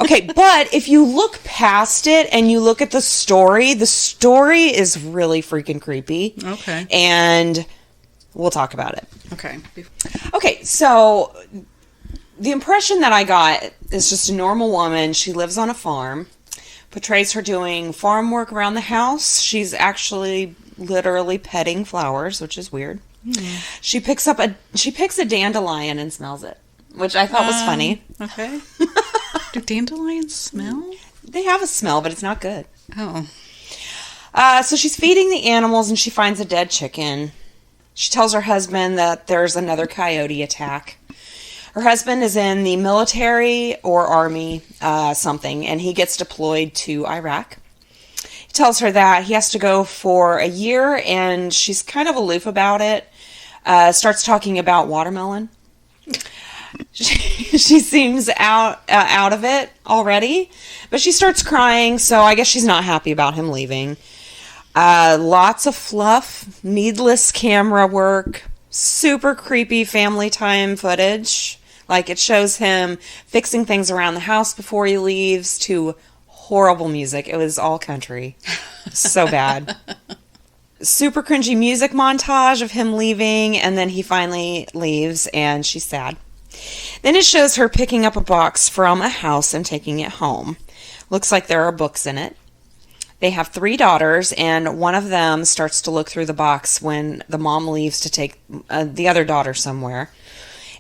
Okay, but if you look past it and you look at the story is really freaking creepy. Okay. And we'll talk about it. Okay. Okay, so the impression that I got is just a normal woman. She lives on a farm. Portrays her doing farm work around the house. She's actually literally petting flowers, which is weird. She picks a dandelion and smells it, which I thought was funny. Okay. Do dandelions smell? They have a smell, but it's not good. Oh. So she's feeding the animals and she finds a dead chicken. She tells her husband that there's another coyote attack. Her husband is in the military or army, something, and he gets deployed to Iraq. He tells her that he has to go for a year, and she's kind of aloof about it. Starts talking about watermelon. She seems out of it already, but she starts crying, so I guess she's not happy about him leaving. Lots of fluff, needless camera work, super creepy family time footage. Like, it shows him fixing things around the house before he leaves, to horrible music. It was all country. So bad. Super cringy music montage of him leaving, and then he finally leaves, and she's sad. Then it shows her picking up a box from a house and taking it home. Looks like there are books in it. They have 3 daughters, and one of them starts to look through the box when the mom leaves to take the other daughter somewhere.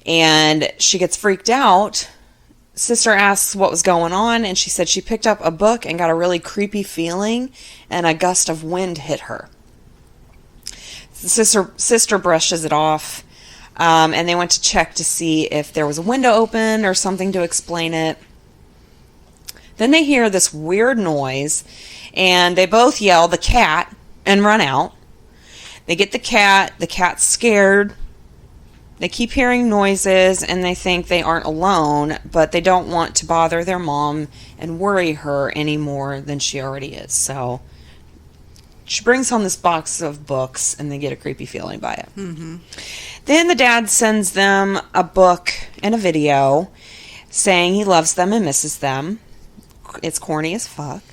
And she gets freaked out. Sister asks what was going on, and she said she picked up a book and got a really creepy feeling, and a gust of wind hit her. Sister brushes it off, and they went to check to see if there was a window open or something to explain it. Then they hear this weird noise, and they both yell, "The cat," and run out. They get the cat. The cat's scared. They keep hearing noises, and they think they aren't alone, but they don't want to bother their mom and worry her any more than she already is. So she brings home this box of books, and they get a creepy feeling by it. Mm-hmm. Then the dad sends them a book and a video saying he loves them and misses them. It's corny as fuck.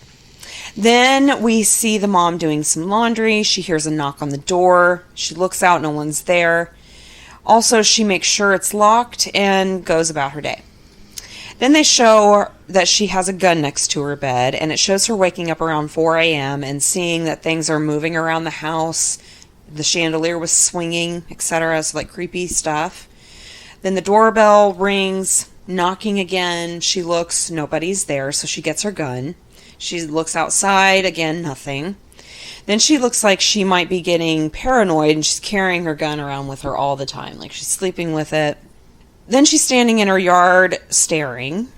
Then we see the mom doing some laundry. She hears a knock on the door. She looks out, no one's there. Also, she makes sure it's locked and goes about her day. Then they show that she has a gun next to her bed, and it shows her waking up around 4 a.m. and seeing that things are moving around the house. The chandelier was swinging, etc. So, like, creepy stuff. Then the doorbell rings, knocking again. She looks, nobody's there, so she gets her gun. She looks outside, again, nothing. Then she looks like she might be getting paranoid, and she's carrying her gun around with her all the time, like she's sleeping with it. Then she's standing in her yard staring.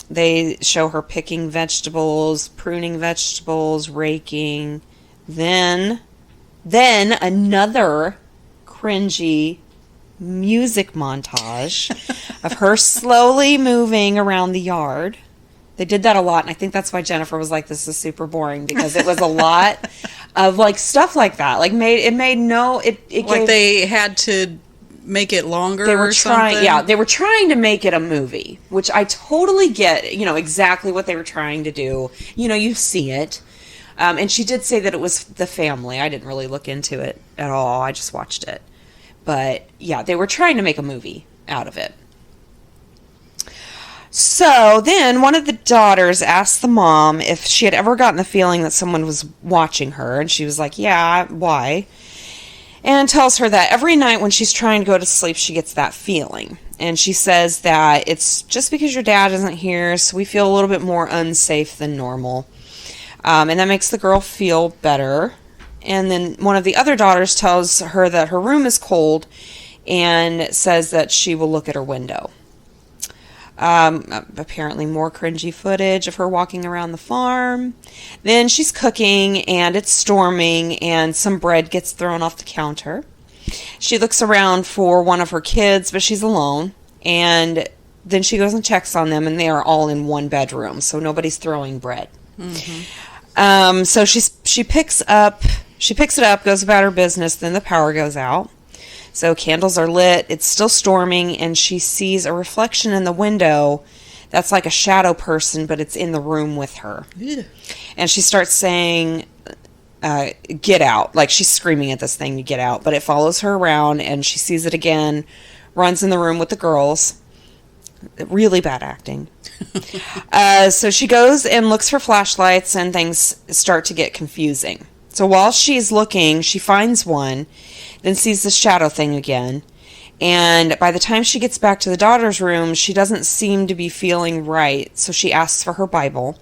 They show her picking vegetables, pruning vegetables, raking. Then another cringy music montage of her slowly moving around the yard. They did that a lot, and I think that's why Jennifer was like, "This is super boring," because it was a lot of like stuff like that. Like it like they had to make it longer. They were or trying, something? yeah, they were trying to make it a movie, which I totally get. You know exactly what they were trying to do. You know, you see it, and she did say that it was the family. I didn't really look into it at all. I just watched it, but yeah, they were trying to make a movie out of it. So then one of the daughters asked the mom if she had ever gotten the feeling that someone was watching her, and she was like, "Yeah, why?" And tells her that every night when she's trying to go to sleep, she gets that feeling. And she says that it's just because your dad isn't here, so we feel a little bit more unsafe than normal. And that makes the girl feel better. And then one of the other daughters tells her that her room is cold and says that she will look at her window. Apparently more cringy footage of her walking around the farm. Then she's cooking, and it's storming, and some bread gets thrown off the counter. She looks around for one of her kids, but she's alone. And then she goes and checks on them, and they are all in one bedroom, so nobody's throwing bread. Mm-hmm. So she picks it up, goes about her business. Then the power goes out. So candles are lit, it's still storming, and she sees a reflection in the window that's like a shadow person, but it's in the room with her. Yeah. And she starts saying, "Get out." Like she's screaming at this thing to get out, but it follows her around, and she sees it again, runs in the room with the girls. Really bad acting. So she goes and looks for flashlights, and things start to get confusing. So while she's looking, she finds one, then sees the shadow thing again. And by the time she gets back to the daughter's room, she doesn't seem to be feeling right, so she asks for her Bible.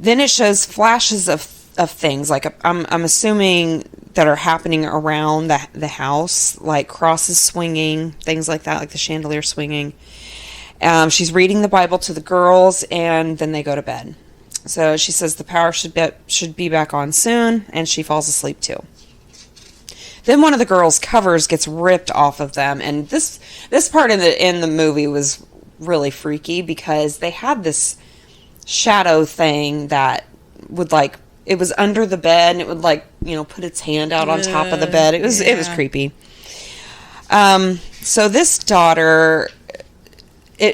Then it shows flashes of things, like I'm assuming that are happening around the house, like crosses swinging, things like that, like the chandelier swinging. She's reading the Bible to the girls, and then they go to bed. So she says the power should be back on soon, and she falls asleep too. Then one of the girls' covers gets ripped off of them, and this part in the movie was really freaky because they had this shadow thing that would like, it was under the bed, and it would like, you know, put its hand out on top of the bed. It was creepy. So this daughter,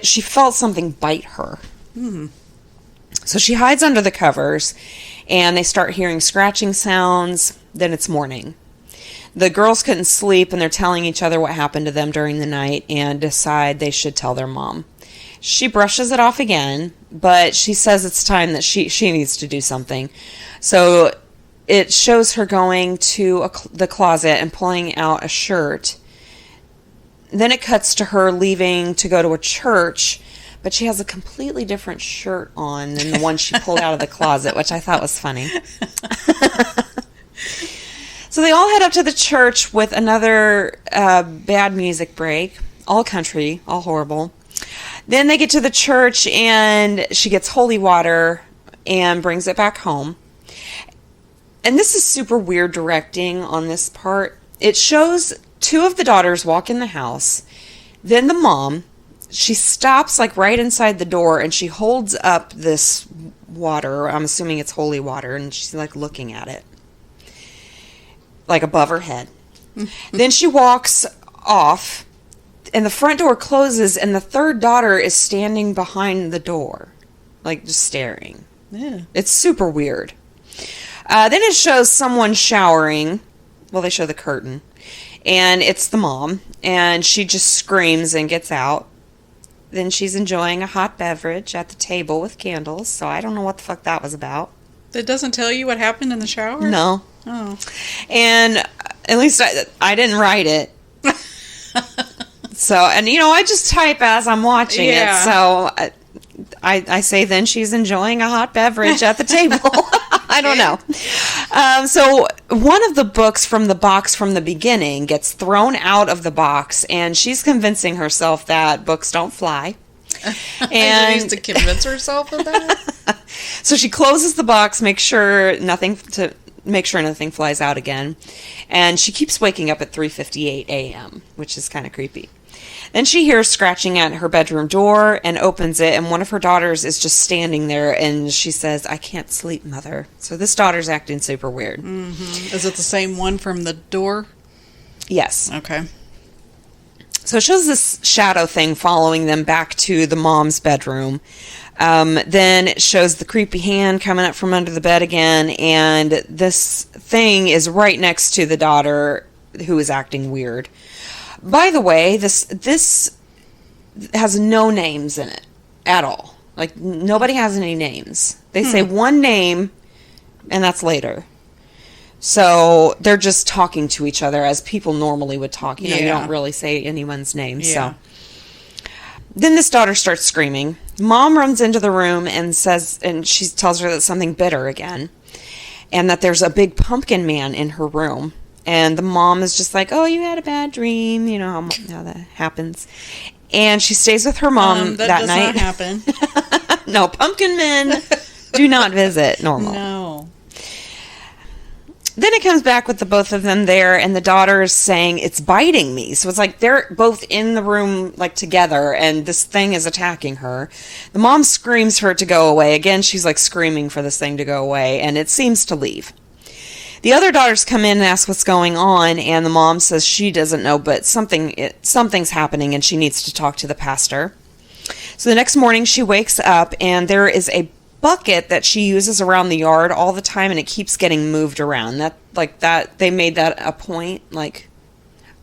she felt something bite her. So she hides under the covers, and they start hearing scratching sounds. Then it's morning. The girls couldn't sleep, and they're telling each other what happened to them during the night and decide they should tell their mom. She brushes it off again, but she says it's time that she needs to do something. So it shows her going to the closet and pulling out a shirt. Then it cuts to her leaving to go to a church, but she has a completely different shirt on than the one she pulled out of the closet, which I thought was funny. So they all head up to the church with another bad music break. All country, all horrible. Then they get to the church and she gets holy water and brings it back home. And this is super weird directing on this part. It shows two of the daughters walk in the house. Then the mom, she stops like right inside the door and she holds up this water. I'm assuming it's holy water, and she's like looking at it like above her head. Then she walks off and the front door closes and the third daughter is standing behind the door, like just staring. Yeah. It's super weird. Then it shows someone showering. Well, they show the curtain. And it's the mom. And she just screams and gets out. Then she's enjoying a hot beverage at the table with candles. So I don't know what the fuck that was about. It doesn't tell you what happened in the shower? No. Oh. And at least I didn't write it. So, and you know, I just type as I'm watching it. So I say then she's enjoying a hot beverage at the table. I don't know. So one of the books from the box from the beginning gets thrown out of the box, and she's convincing herself that books don't fly. And she needs to convince herself of that. So she closes the box, make sure nothing flies out again, and she keeps waking up at 3:58 a.m., which is kind of creepy. Then she hears scratching at her bedroom door and opens it, and one of her daughters is just standing there, and she says, "I can't sleep, Mother." So this daughter's acting super weird. Mm-hmm. Is it the same one from the door? Yes. Okay. So it shows this shadow thing following them back to the mom's bedroom. Then it shows the creepy hand coming up from under the bed again, and this thing is right next to the daughter who is acting weird. By the way, this has no names in it at all. Like, nobody has any names. They say one name, and that's later. So they're just talking to each other as people normally would talk. You know, you don't really say anyone's name. Yeah. So then this daughter starts screaming. Mom runs into the room and she tells her that something bit her again, and that there's a big pumpkin man in her room. And the mom is just like, "Oh, you had a bad dream." You know how that happens. And she stays with her mom that night. That does not happen. No, pumpkin men do not visit normal. No. Then it comes back with the both of them there, and the daughter is saying, "It's biting me." So it's like they're both in the room, like, together, and this thing is attacking her. The mom screams for it to go away. Again, she's like screaming for this thing to go away, and it seems to leave. The other daughters come in and ask what's going on, and the mom says she doesn't know, but something's happening, and she needs to talk to the pastor. So the next morning she wakes up, and there is a bucket that she uses around the yard all the time, and it keeps getting moved around. That they made that a point. Like,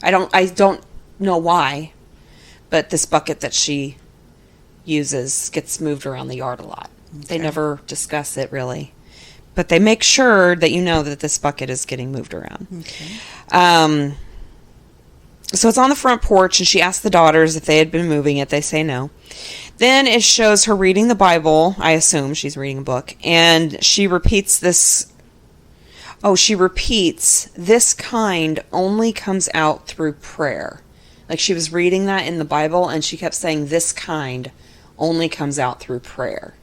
I don't know why, but this bucket that she uses gets moved around the yard a lot. Okay. They never discuss it really, but they make sure that you know that this bucket is getting moved around. Okay. So it's on the front porch, and she asks the daughters if they had been moving it. They say no. Then it shows her reading the Bible. I assume she's reading a book. And she repeats this. Oh, she repeats, "This kind only comes out through prayer." Like, she was reading that in the Bible, and she kept saying, "This kind only comes out through prayer."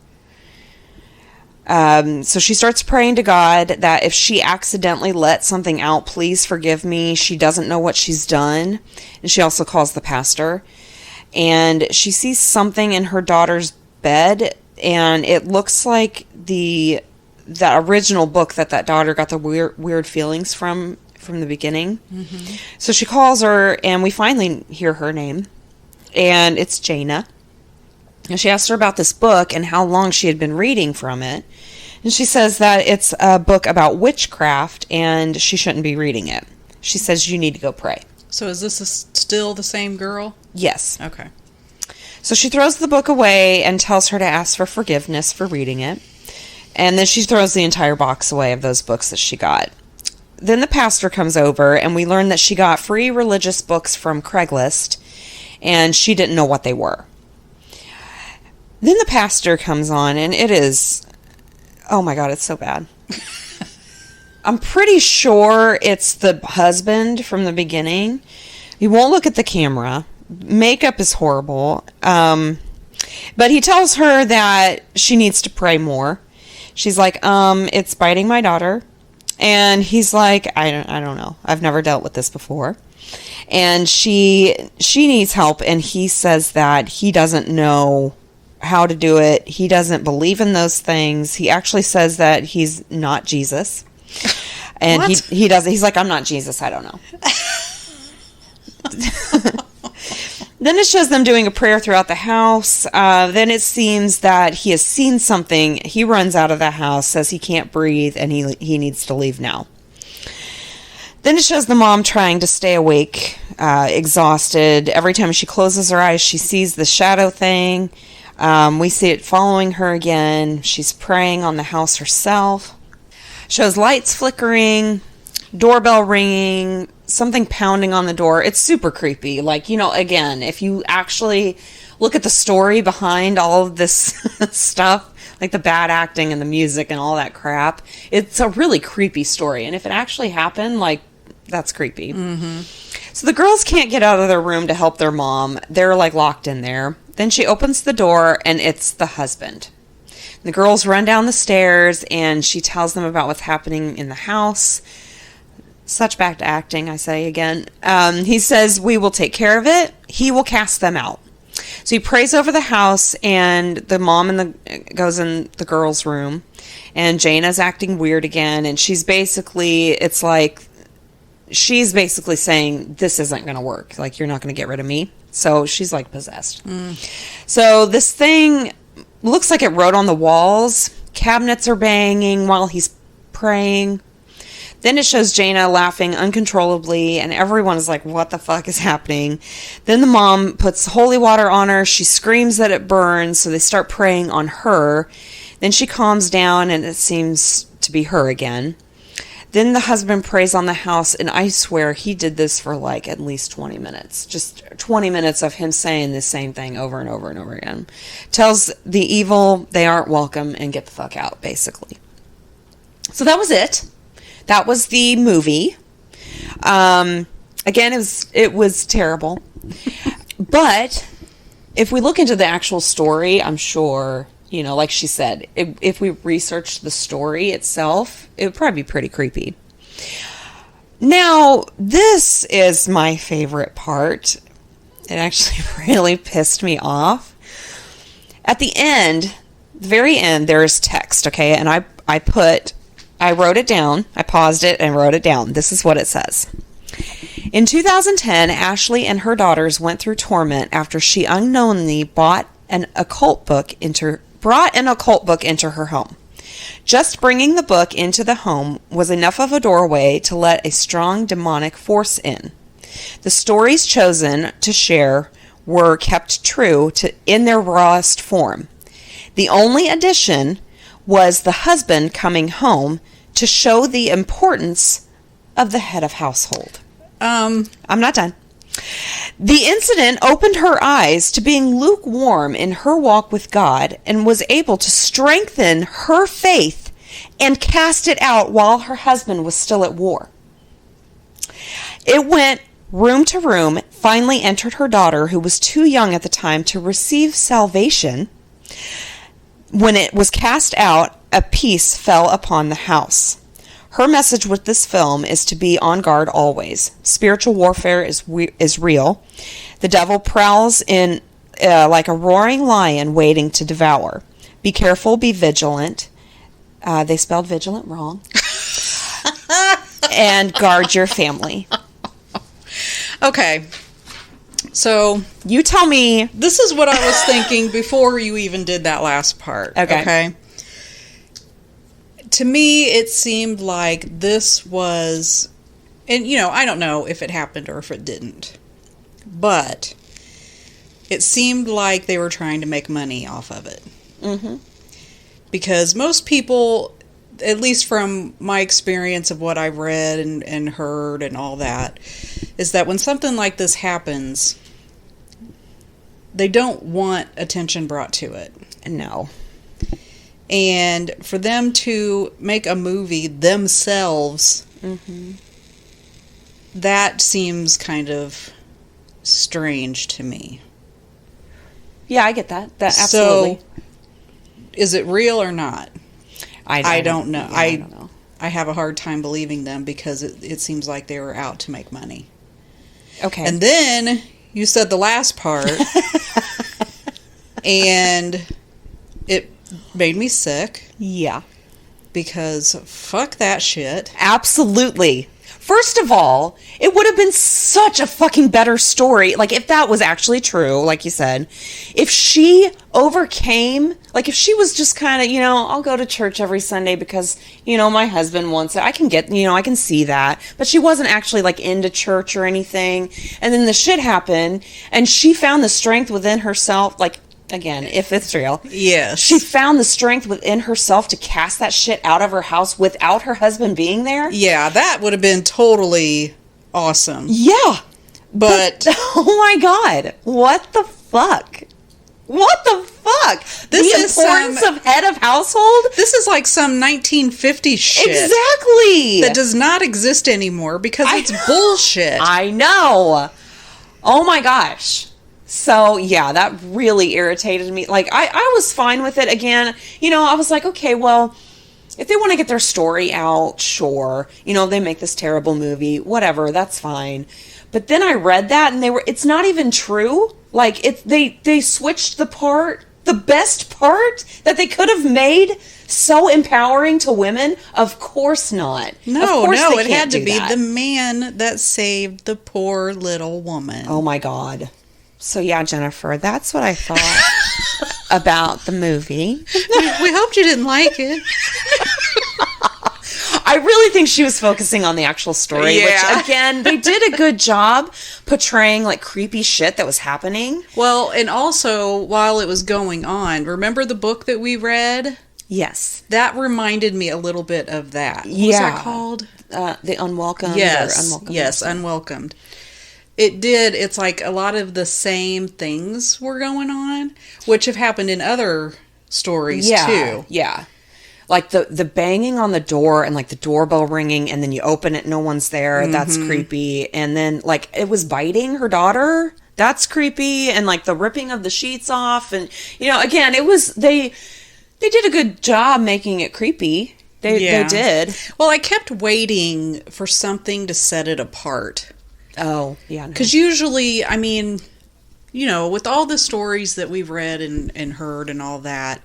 So she starts praying to God that if she accidentally let something out, please forgive me. She doesn't know what she's done. And she also calls the pastor. And she sees something in her daughter's bed, and it looks like the original book that daughter got the weird feelings from the beginning. Mm-hmm. So she calls her, and we finally hear her name, and it's Jaina. And she asked her about this book and how long she had been reading from it. And she says that it's a book about witchcraft and she shouldn't be reading it. She says, "You need to go pray." So is this still the same girl? Yes. Okay. So she throws the book away and tells her to ask for forgiveness for reading it. And then she throws the entire box away of those books that she got. Then the pastor comes over, and we learn that she got free religious books from Craigslist, and she didn't know what they were. Then the pastor comes on, and it is, oh my God, it's so bad. I'm pretty sure it's the husband from the beginning. He won't look at the camera. Makeup is horrible. But he tells her that she needs to pray more. She's like, it's biting my daughter. And he's like, I don't know. I've never dealt with this before. And she needs help. And he says that he doesn't know how to do it. He doesn't believe in those things. He actually says that he's not Jesus. And he does. He's like, I'm not Jesus. I don't know. Then it shows them doing a prayer throughout the house. Then it seems that he has seen something. He runs out of the house, says he can't breathe, and he needs to leave now. Then it shows the mom trying to stay awake, exhausted. Every time she closes her eyes, she sees the shadow thing. We see it following her again. She's praying on the house herself. Shows lights flickering, doorbell ringing, something pounding on the door. It's super creepy. Like, again, if you actually look at the story behind all of this stuff, like the bad acting and the music and all that crap, it's a really creepy story. And if it actually happened, like, that's creepy. Mm-hmm. So the girls can't get out of their room to help their mom. They're, like, locked in there. Then she opens the door, and it's the husband. The girls run down the stairs, and she tells them about what's happening in the house. Such bad acting, I say again. He says, we will take care of it. He will cast them out. So he prays over the house, and the mom goes in the girls' room, and Jaina's acting weird again, and she's basically saying, this isn't going to work. Like, you're not going to get rid of me. So she's, like, possessed. So this thing looks like it wrote on the walls. Cabinets are banging while he's praying. Then it shows Jaina laughing uncontrollably, and everyone is like, what the fuck is happening? Then the mom puts holy water on her. She screams that it burns, so they start praying on her. Then she calms down, and it seems to be her again. Then the husband prays on the house, and I swear he did this for like at least 20 minutes. Just 20 minutes of him saying the same thing over and over and over again. Tells the evil they aren't welcome and get the fuck out, basically. So that was it. That was the movie. Again, it was terrible. But if we look into the actual story, I'm sure, like she said, if we researched the story itself, it would probably be pretty creepy. Now, this is my favorite part. It actually really pissed me off. At the end, the very end, there's text, okay? And I wrote it down. I paused it and wrote it down. This is what it says. In 2010, Ashley and her daughters went through torment after she unknowingly brought an occult book into her home. Just bringing the book into the home was enough of a doorway to let a strong demonic force in. The stories chosen to share were kept true in their rawest form. The only addition was the husband coming home to show the importance of the head of household. I'm not done. The incident opened her eyes to being lukewarm in her walk with God and was able to strengthen her faith and cast it out while her husband was still at war. It went room to room, finally entered her daughter, who was too young at the time to receive salvation. When it was cast out, a peace fell upon the house. Her message with this film is to be on guard always. Spiritual warfare is real. The devil prowls in like a roaring lion waiting to devour. Be careful, be vigilant. They spelled vigilant wrong. And guard your family. Okay. So you tell me. This is what I was thinking before you even did that last part. Okay. To me, it seemed like this was, and I don't know if it happened or if it didn't, but it seemed like they were trying to make money off of it. Mm-hmm. Because most people, at least from my experience of what I've read and heard and all that, is that when something like this happens, they don't want attention brought to it. No. And for them to make a movie themselves, that seems kind of strange to me. Yeah, I get that. That absolutely. So, is it real or not? I don't know. Yeah, I don't know. I have a hard time believing them because it seems like they were out to make money. Okay. And then you said the last part, and it made me sick Yeah. because fuck that shit. Absolutely. First of all, it would have been such a fucking better story. Like, if that was actually true, like you said, if she overcame, like, if she was just kind of, I'll go to church every Sunday because, my husband wants it. I can get, I can see that. But she wasn't actually, like, into church or anything. And then the shit happened, and she found the strength within herself, like, again, if it's real. Yes. She found the strength within herself to cast that shit out of her house without her husband being there. Yeah, that would have been totally awesome. Yeah. But oh my God. What the fuck? What the fuck? This the is importance some- of head of household? this is like some 1950s shit. Exactly. That does not exist anymore because it's bullshit. I know. Oh my gosh. So, yeah, that really irritated me. Like, I was fine with it. Again, I was like, okay, well, if they want to get their story out, sure. They make this terrible movie, whatever, that's fine. But then I read that and it's not even true. Like, they switched the best part that they could have made so empowering to women. Of course not. No, of course they it can't had to do be that. the man that saved the poor little woman. Oh my God. So yeah, Jennifer, that's what I thought about the movie. We hoped you didn't like it. I really think she was focusing on the actual story, Yeah. which again, they did a good job portraying like creepy shit that was happening. Well, and also while it was going on, remember the book that we read? Yes. That reminded me a little bit of that. What was Yeah. that called? The Unwelcomed. Yes. Or Unwelcomed. Yes, Unwelcomed. It did. It's like a lot of the same things were going on, which have happened in other stories too. Yeah. Like the banging on the door and like the doorbell ringing and then you open it, no one's there. That's creepy. And then like it was biting her daughter. That's creepy. And like the ripping of the sheets off. And, again, it was, they did a good job making it creepy. They did. Well, I kept waiting for something to set it apart. Oh, yeah. No. Because usually, I mean, with all the stories that we've read and heard and all that,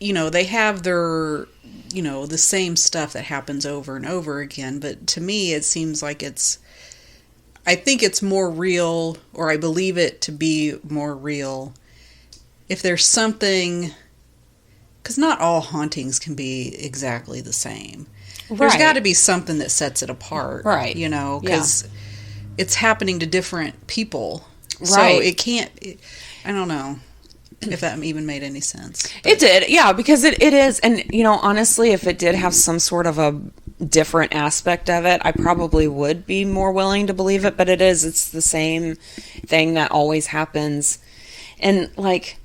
they have their, the same stuff that happens over and over again. But to me, it seems like I think it's more real, or I believe it to be more real, if there's something, because not all hauntings can be exactly the same. There's Right. got to be something that sets it apart. Right. Because it's happening to different people. So Right. it can't, I don't know if that even made any sense. It did, yeah, because it is. And, honestly, if it did have some sort of a different aspect of it, I probably would be more willing to believe it. But it's the same thing that always happens. And, like,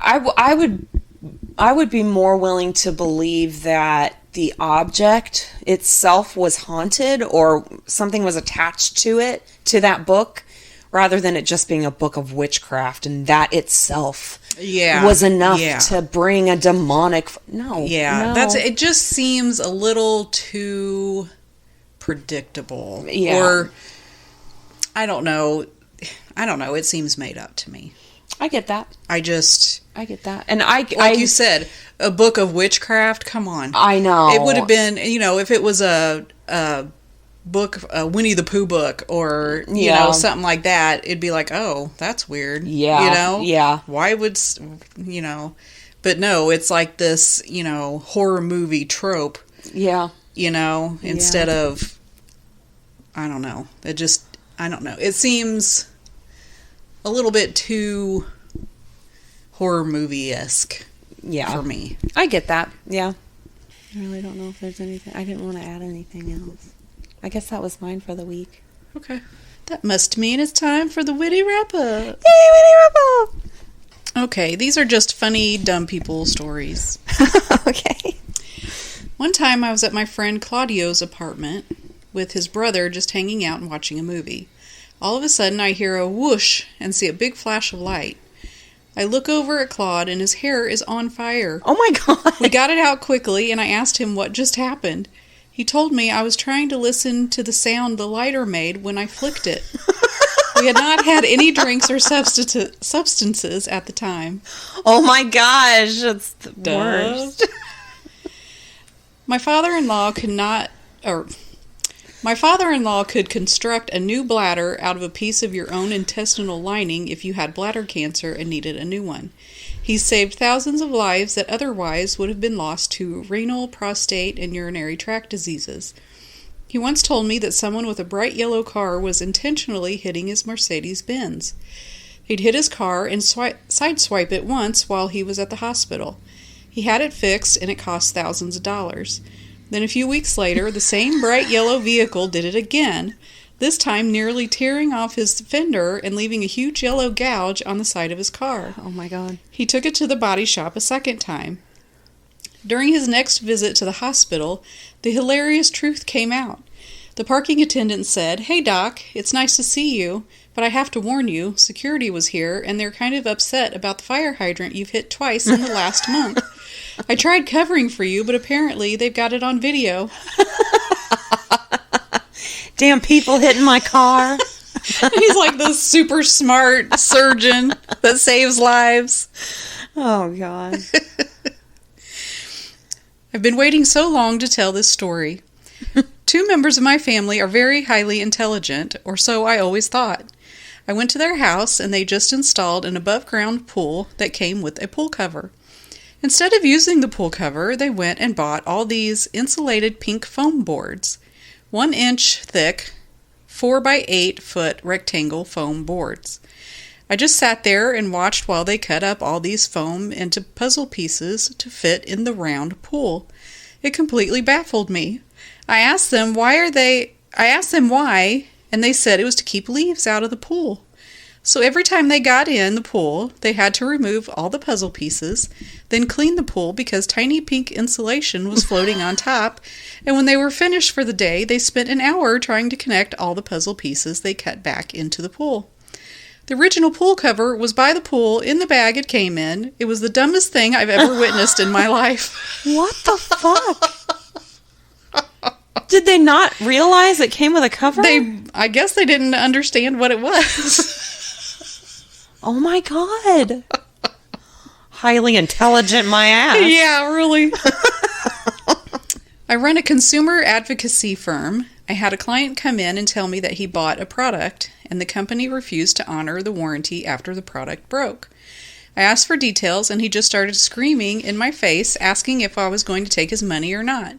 I would be more willing to believe that the object itself was haunted or something was attached to it, to that book, rather than it just being a book of witchcraft, and that itself was enough to bring a demonic. No. It just seems a little too predictable. Yeah. Or I don't know. It seems made up to me. I get that. I get that. And like you said, a book of witchcraft. Come on. I know. It would have been, if it was a book, a Winnie the Pooh book, or something like that, it'd be like, oh, that's weird. Yeah. Yeah. Why would But no, it's like this, horror movie trope. Yeah. Instead of, I don't know. I don't know. It seems a little bit too horror movie-esque for me. I get that. Yeah. I really don't know if there's anything. I didn't want to add anything else. I guess that was mine for the week. Okay. That must mean it's time for the witty wrap-up. Yay, witty wrap-up! Okay, these are just funny, dumb people stories. Okay. One time I was at my friend Claudio's apartment with his brother just hanging out and watching a movie. All of a sudden I hear a whoosh and see a big flash of light. I look over at Claude and his hair is on fire. Oh my God. We got it out quickly and I asked him what just happened. He told me I was trying to listen to the sound the lighter made when I flicked it. We had not had any drinks or substances at the time. Oh my gosh. That's the Duh. worst. My father-in-law could construct a new bladder out of a piece of your own intestinal lining if you had bladder cancer and needed a new one. He saved thousands of lives that otherwise would have been lost to renal, prostate, and urinary tract diseases. He once told me that someone with a bright yellow car was intentionally hitting his Mercedes-Benz. He'd hit his car and sideswipe it once while he was at the hospital. He had it fixed and it cost thousands of dollars. Then a few weeks later, the same bright yellow vehicle did it again, this time nearly tearing off his fender and leaving a huge yellow gouge on the side of his car. Oh my God. He took it to the body shop a second time. During his next visit to the hospital, the hilarious truth came out. The parking attendant said, "Hey Doc, it's nice to see you, but I have to warn you, security was here and they're kind of upset about the fire hydrant you've hit twice in the last month. I tried covering for you, but apparently they've got it on video." Damn people hitting my car. He's like this super smart surgeon that saves lives. Oh God. I've been waiting so long to tell this story. 2 members of my family are very highly intelligent, or so I always thought. I went to their house and they just installed an above-ground pool that came with a pool cover. Instead of using the pool cover, they went and bought all these insulated pink foam boards, 1 inch thick, 4 by 8 foot rectangle foam boards. I just sat there and watched while they cut up all these foam into puzzle pieces to fit in the round pool. It completely baffled me. I asked them why, and they said it was to keep leaves out of the pool. So every time they got in the pool, they had to remove all the puzzle pieces, then clean the pool because tiny pink insulation was floating on top, and when they were finished for the day, they spent an hour trying to connect all the puzzle pieces they cut back into the pool. The original pool cover was by the pool in the bag it came in. It was the dumbest thing I've ever witnessed in my life. What the fuck? Did they not realize it came with a cover? I guess they didn't understand what it was. Oh my God. Highly intelligent, my ass. Yeah, really. I run a consumer advocacy firm. I had a client come in and tell me that he bought a product, and the company refused to honor the warranty after the product broke. I asked for details, and he just started screaming in my face, asking if I was going to take his money or not.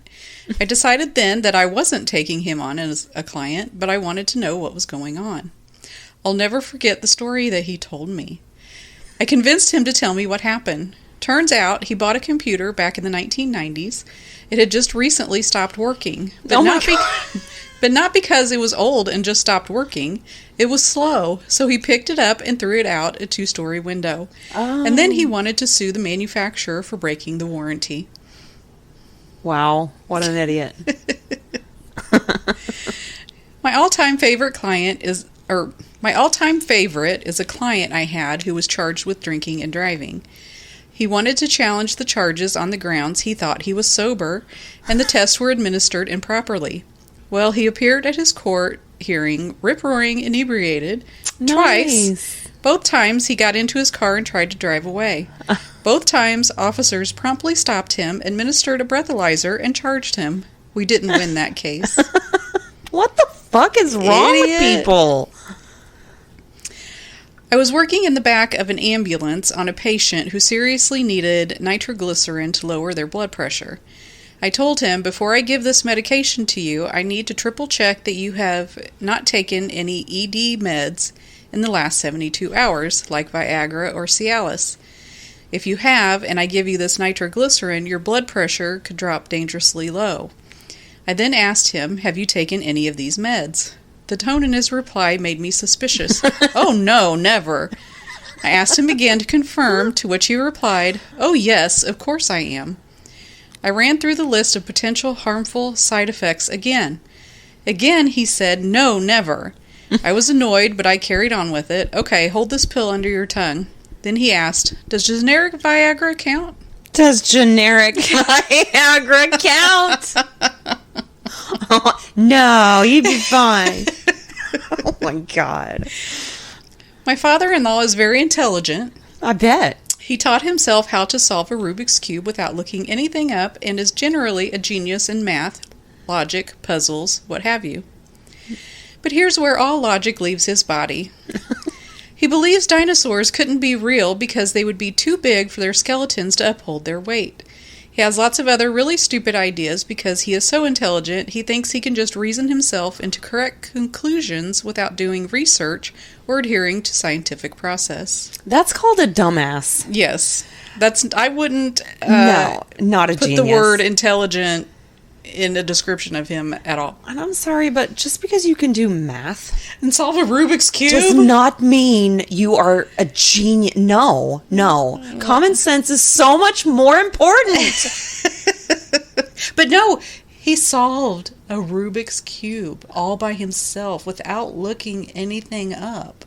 I decided then that I wasn't taking him on as a client, but I wanted to know what was going on. I'll never forget the story that he told me. I convinced him to tell me what happened. Turns out he bought a computer back in the 1990s. It had just recently stopped working. But not because it was old and just stopped working. It was slow, so he picked it up and threw it out a 2-story window. Oh. And then he wanted to sue the manufacturer for breaking the warranty. Wow, what an idiot. My all-time favorite is a client I had who was charged with drinking and driving. He wanted to challenge the charges on the grounds he thought he was sober, and the tests were administered improperly. Well, he appeared at his court hearing rip-roaring inebriated twice. Both times he got into his car and tried to drive away. Both times officers promptly stopped him, administered a breathalyzer, and charged him. We didn't win that case. What the fuck is wrong with people? I was working in the back of an ambulance on a patient who seriously needed nitroglycerin to lower their blood pressure. I told him, before I give this medication to you, I need to triple check that you have not taken any ED meds in the last 72 hours, like Viagra or Cialis. If you have, and I give you this nitroglycerin, your blood pressure could drop dangerously low. I then asked him, have you taken any of these meds? The tone in his reply made me suspicious. Oh no, never. I asked him again to confirm, to which he replied, "Oh yes, of course I am." I ran through the list of potential harmful side effects again. Again, he said, "No, never." I was annoyed, but I carried on with it. "Okay, hold this pill under your tongue." Then he asked, "Does generic Viagra count?" Does generic Viagra count? Oh, no, you'd be fine. Oh my God. My father-in-law is very intelligent. I bet. He taught himself how to solve a Rubik's Cube without looking anything up and is generally a genius in math, logic, puzzles, what have you. But here's where all logic leaves his body. He believes dinosaurs couldn't be real because they would be too big for their skeletons to uphold their weight. He has lots of other really stupid ideas because he is so intelligent he thinks he can just reason himself into correct conclusions without doing research or adhering to scientific process. That's called a dumbass. Yes. I wouldn't No, not a put genius. the word intelligent in a description of him at all. And I'm sorry, but just because you can do math And solve a Rubik's Cube? does not mean you are a genius. No, no. Common sense is so much more important. But no, he solved a Rubik's Cube all by himself without looking anything up.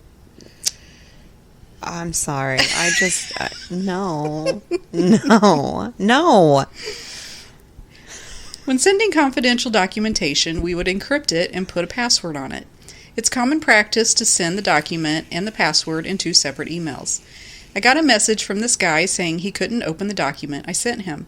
I'm sorry. I just, no, no, no. When sending confidential documentation, we would encrypt it and put a password on it. It's common practice to send the document and the password in 2 separate emails. I got a message from this guy saying he couldn't open the document I sent him.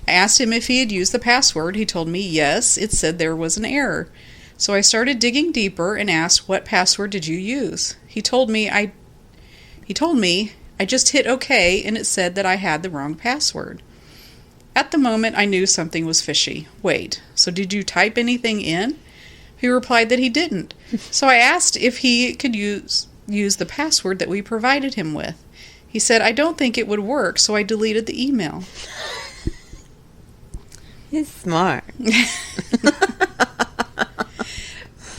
I asked him if he had used the password. He told me yes, it said there was an error. So I started digging deeper and asked, "What password did you use?" He told me I just hit OK and it said that I had the wrong password. At the moment, I knew something was fishy. "Wait, so did you type anything in?" He replied that he didn't. So I asked if he could use the password that we provided him with. He said, "I don't think it would work," so I deleted the email. He's smart.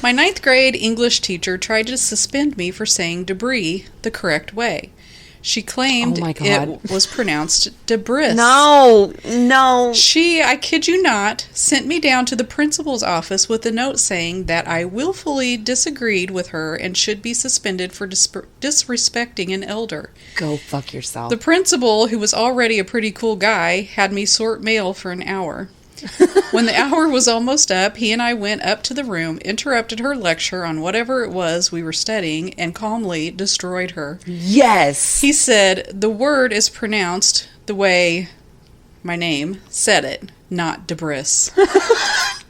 My 9th grade English teacher tried to suspend me for saying debris the correct way. She claimed Oh my God. it was pronounced debris. No, no. She, I kid you not, sent me down to the principal's office with a note saying that I willfully disagreed with her and should be suspended for disrespecting an elder. Go fuck yourself. The principal, who was already a pretty cool guy, had me sort mail for an hour. When the hour was almost up, he and I went up to the room, interrupted her lecture on whatever it was we were studying, and calmly destroyed her. Yes. He said, "The word is pronounced the way my name said it, not debris.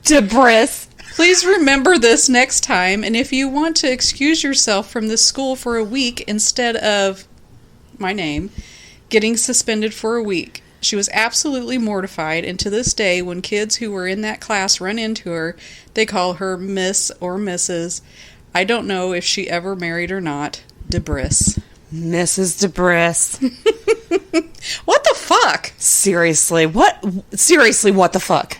Debris. Please remember this next time, and if you want to excuse yourself from this school for a week instead of my name, getting suspended for a week." She was absolutely mortified, and to this day, when kids who were in that class run into her, they call her Miss or Mrs. I don't know if she ever married or not. Debris. Mrs. Debris. What the fuck? Seriously, what? Seriously, what the fuck?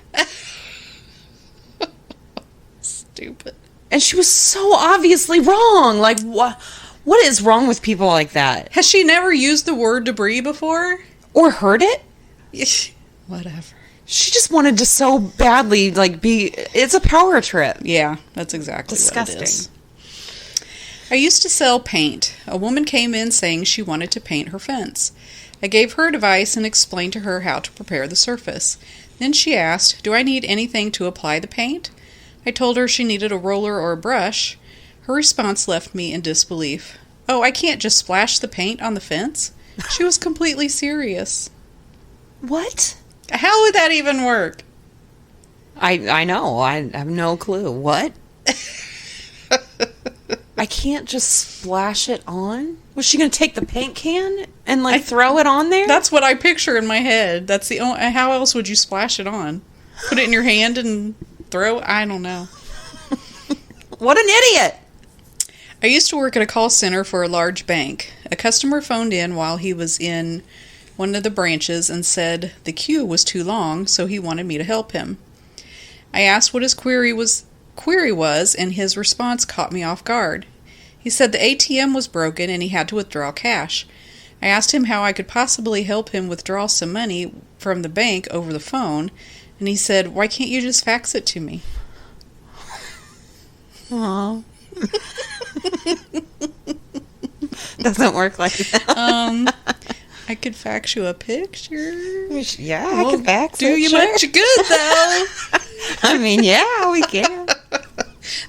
Stupid. And she was so obviously wrong. Like, what? What is wrong with people like that? Has she never used the word debris before? Or heard it? Whatever. She just wanted to so badly, like, be... It's a power trip. Yeah, that's exactly Disgusting. what it is. I used to sell paint. A woman came in saying she wanted to paint her fence. I gave her advice and explained to her how to prepare the surface. Then she asked, "Do I need anything to apply the paint?" I told her she needed a roller or a brush. Her response left me in disbelief. "Oh, I can't just splash the paint on the fence?" She was completely serious. What? How would that even work? I know. I have no clue. What? I can't just splash it on? Was she going to take the paint can and, like, throw it on there? That's what I picture in my head. That's the only... How else would you splash it on? Put it in your hand and throw? I don't know. What an idiot! I used to work at a call center for a large bank. A customer phoned in while he was in one of the branches and said the queue was too long, so he wanted me to help him. I asked what his query was, and his response caught me off guard. He said the ATM was broken and he had to withdraw cash. I asked him how I could possibly help him withdraw some money from the bank over the phone, and he said, "Why can't you just fax it to me?" Aww. Doesn't work like that. I could fax you a picture. Yeah, I can fax do it. you Sure. much good, though. I mean, yeah, we can.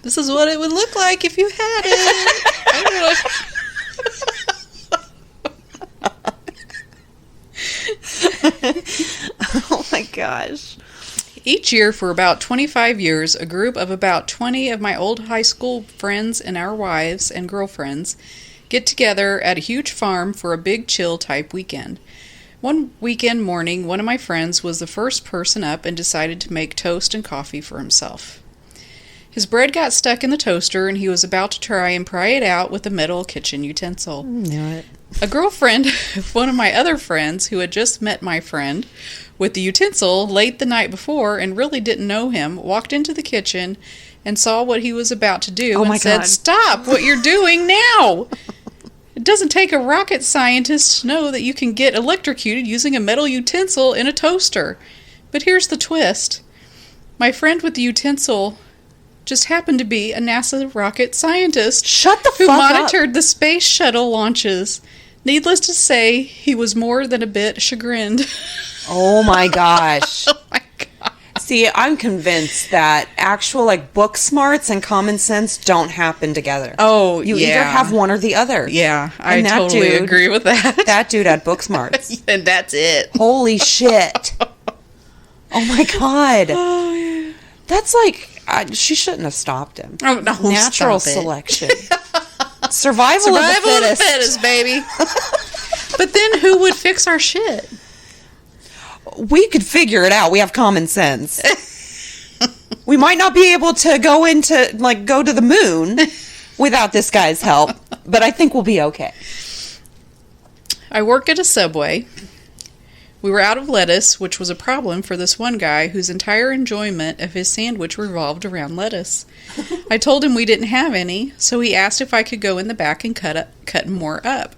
This is what it would look like if you had it. Oh my gosh. Each year for about 25 years, a group of about 20 of my old high school friends and our wives and girlfriends get together at a huge farm for a big chill type weekend. One weekend morning, one of my friends was the first person up and decided to make toast and coffee for himself. His bread got stuck in the toaster and he was about to try and pry it out with a metal kitchen utensil. Knew it. A girlfriend of one of my other friends who had just met my friend with the utensil late the night before and really didn't know him, walked into the kitchen and saw what he was about to do and said, "Stop what you're doing now! It doesn't take a rocket scientist to know that you can get electrocuted using a metal utensil in a toaster." But here's the twist. My friend with the utensil just happened to be a NASA rocket scientist. Shut the who fuck up. monitored the space shuttle launches. Needless to say, he was more than a bit chagrined. Oh my gosh. Oh my god. See, I'm convinced that actual book smarts and common sense don't happen together. Oh, You yeah. either have one or the other. Yeah, I And that totally dude- agree with that. That dude had book smarts. And that's it. Holy shit. Oh my god. Oh, yeah. That's she shouldn't have stopped him. Oh, no, Natural stop it. selection. Survival of Survival the of the fittest. fittest, baby. But then who would fix our shit? We could figure it out. We have common sense. We might not be able to go to the moon without this guy's help, but I think we'll be okay. I work at a Subway. We were out of lettuce, which was a problem for this one guy whose entire enjoyment of his sandwich revolved around lettuce. I told him we didn't have any, so he asked if I could go in the back and cut more up.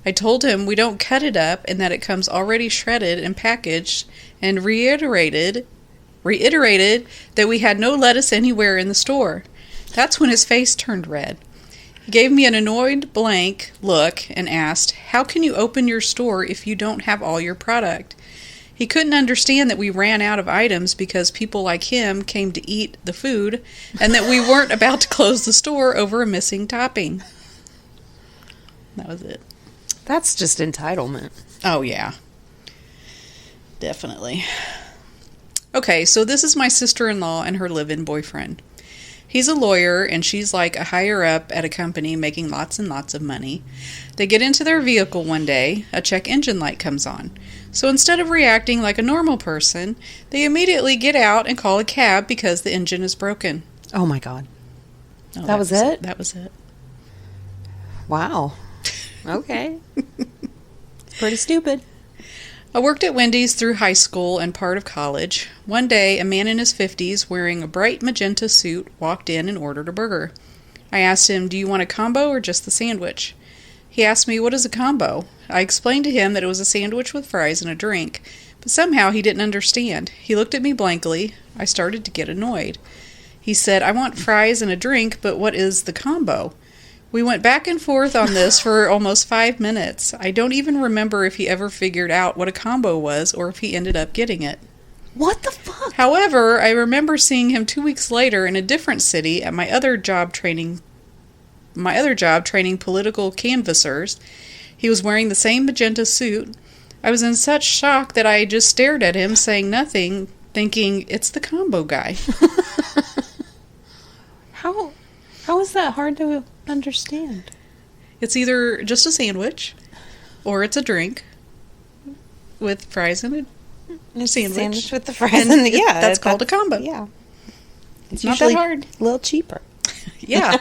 I told him we don't cut it up and that it comes already shredded and packaged, and reiterated that we had no lettuce anywhere in the store. That's when his face turned red. He gave me an annoyed blank look and asked, "How can you open your store if you don't have all your product?" He couldn't understand that we ran out of items because people like him came to eat the food and that we weren't about to close the store over a missing topping. That was it. That's just entitlement. Oh, yeah. Definitely. Okay, so this is my sister-in-law and her live-in boyfriend. He's a lawyer, and she's like a higher-up at a company making lots and lots of money. They get into their vehicle one day, a check engine light comes on. So instead of reacting like a normal person, they immediately get out and call a cab because the engine is broken. Oh my god. Oh, That was it? That was it. Wow. Okay. Pretty stupid. I worked at Wendy's through high school and part of college. One day, a man in his 50s wearing a bright magenta suit walked in and ordered a burger. I asked him, "Do you want a combo or just the sandwich?" He asked me, "What is a combo?" I explained to him that it was a sandwich with fries and a drink, but somehow he didn't understand. He looked at me blankly. I started to get annoyed. He said, "I want fries and a drink, but what is the combo?" We went back and forth on this for almost 5 minutes. I don't even remember if he ever figured out what a combo was or if he ended up getting it. What the fuck? However, I remember seeing him 2 weeks later in a different city at my other job training political canvassers. He was wearing the same magenta suit. I was in such shock that I just stared at him, saying nothing, thinking, it's the combo guy. How is that hard to understand? It's either just a sandwich or it's a drink with fries and a sandwich. with the fries and the, yeah. That's called a combo. Yeah. It's not that usually hard. A little cheaper. Yeah.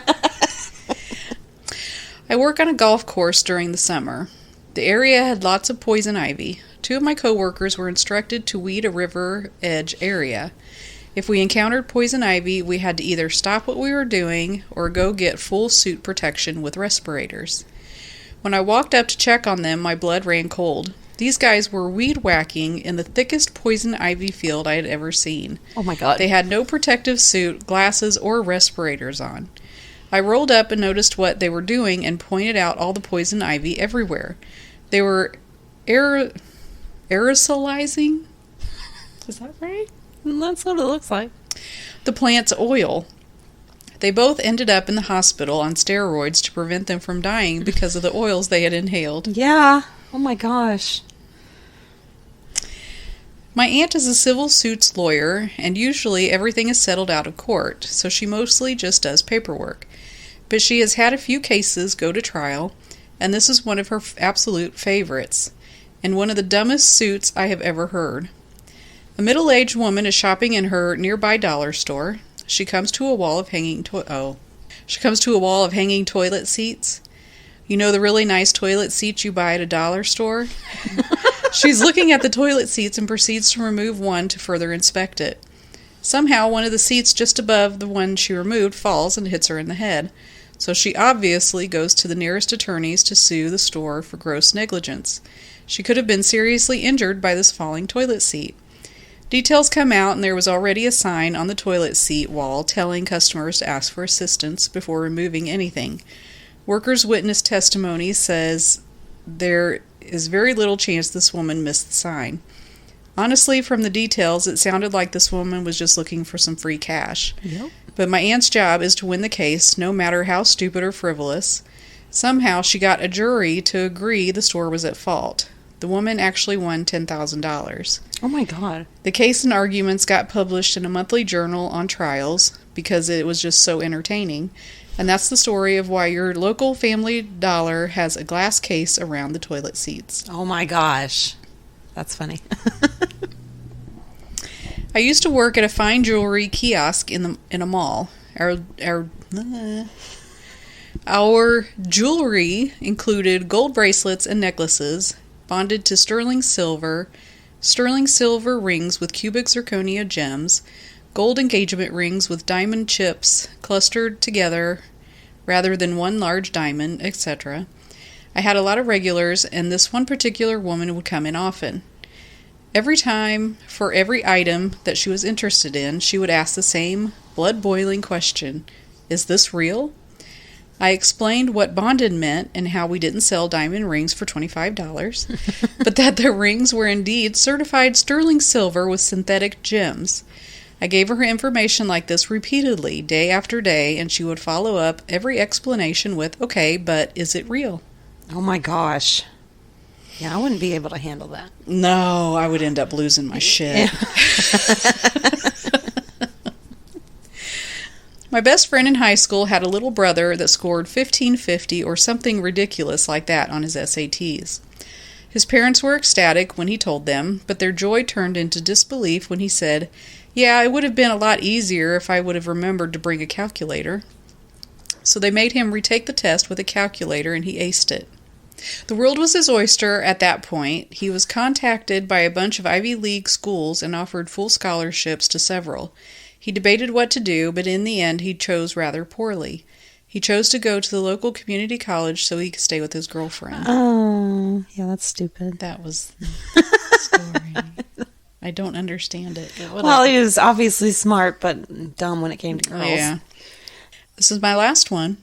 I work on a golf course during the summer. The area had lots of poison ivy. 2 of my coworkers were instructed to weed a river edge area. If we encountered poison ivy, we had to either stop what we were doing or go get full suit protection with respirators. When I walked up to check on them, my blood ran cold. These guys were weed whacking in the thickest poison ivy field I had ever seen. Oh my God. They had no protective suit, glasses, or respirators on. I rolled up and noticed what they were doing and pointed out all the poison ivy everywhere. They were aerosolizing? Is that right? That's what it looks like. The plant's oil. They both ended up in the hospital on steroids to prevent them from dying because of the oils they had inhaled. Yeah. Oh my gosh. My aunt is a civil suits lawyer, and usually everything is settled out of court, so she mostly just does paperwork. But she has had a few cases go to trial, and this is one of her absolute favorites, and one of the dumbest suits I have ever heard. A middle-aged woman is shopping in her nearby dollar store. She comes to a wall of hanging toilet seats. You know the really nice toilet seats you buy at a dollar store? She's looking at the toilet seats and proceeds to remove one to further inspect it. Somehow, one of the seats just above the one she removed falls and hits her in the head, so she obviously goes to the nearest attorneys to sue the store for gross negligence. She could have been seriously injured by this falling toilet seat. Details come out, and there was already a sign on the toilet seat wall telling customers to ask for assistance before removing anything. Workers' witness testimony says there is very little chance this woman missed the sign. Honestly, from the details, it sounded like this woman was just looking for some free cash. Yep. But my aunt's job is to win the case, no matter how stupid or frivolous. Somehow, she got a jury to agree the store was at fault. The woman actually won $10,000. Oh my God. The case and arguments got published in a monthly journal on trials because it was just so entertaining. And that's the story of why your local Family Dollar has a glass case around the toilet seats. Oh my gosh. That's funny. I used to work at a fine jewelry kiosk in a mall. Our jewelry included gold bracelets and necklaces bonded to sterling silver rings with cubic zirconia gems, gold engagement rings with diamond chips clustered together rather than one large diamond, etc. I had a lot of regulars, and this one particular woman would come in often. Every time, for every item that she was interested in, she would ask the same blood-boiling question: "Is this real?" I explained what bonded meant and how we didn't sell diamond rings for $25, but that the rings were indeed certified sterling silver with synthetic gems. I gave her information like this repeatedly, day after day, and she would follow up every explanation with, "Okay, but is it real?" Oh my gosh. Yeah, I wouldn't be able to handle that. No, I would end up losing my shit. My best friend in high school had a little brother that scored 1550 or something ridiculous like that on his SATs. His parents were ecstatic when he told them, but their joy turned into disbelief when he said, "Yeah, it would have been a lot easier if I would have remembered to bring a calculator." So they made him retake the test with a calculator, and he aced it. The world was his oyster at that point. He was contacted by a bunch of Ivy League schools and offered full scholarships to several. He debated what to do, but in the end he chose rather poorly. He chose to go to the local community college so he could stay with his girlfriend. Oh, yeah, that's stupid. That was the story. I don't understand it. Well, he was obviously smart, but dumb when it came to girls. Yeah. This is my last one.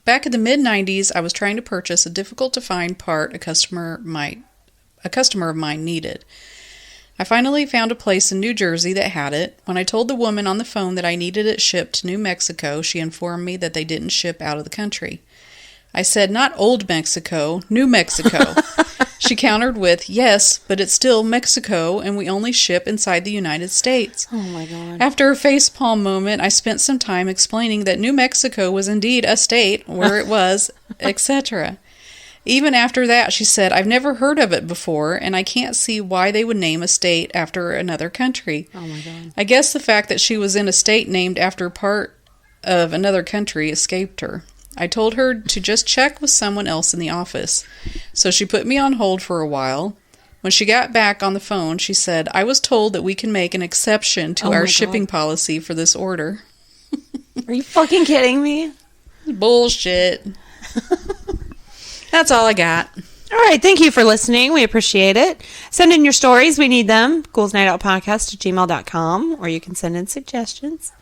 Back in the mid-90s, I was trying to purchase a difficult-to-find part a customer of mine needed. I finally found a place in New Jersey that had it. When I told the woman on the phone that I needed it shipped to New Mexico, she informed me that they didn't ship out of the country. I said, "Not old Mexico, New Mexico." She countered with, "Yes, but it's still Mexico, and we only ship inside the United States." Oh my God. After a facepalm moment, I spent some time explaining that New Mexico was indeed a state, where it was, etc. Even after that, she said, "I've never heard of it before, and I can't see why they would name a state after another country." Oh my God. I guess the fact that she was in a state named after part of another country escaped her. I told her to just check with someone else in the office. So she put me on hold for a while. When she got back on the phone, she said, I was told that we can make an exception to Oh my our God. shipping policy for this order. Are you fucking kidding me? Bullshit. That's all I got. All right. Thank you for listening. We appreciate it. Send in your stories. We need them. ghouls.nightoutpodcast@gmail.com, or you can send in suggestions.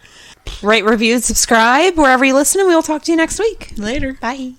Rate, review, and subscribe wherever you listen, and we will talk to you next week. Later. Bye.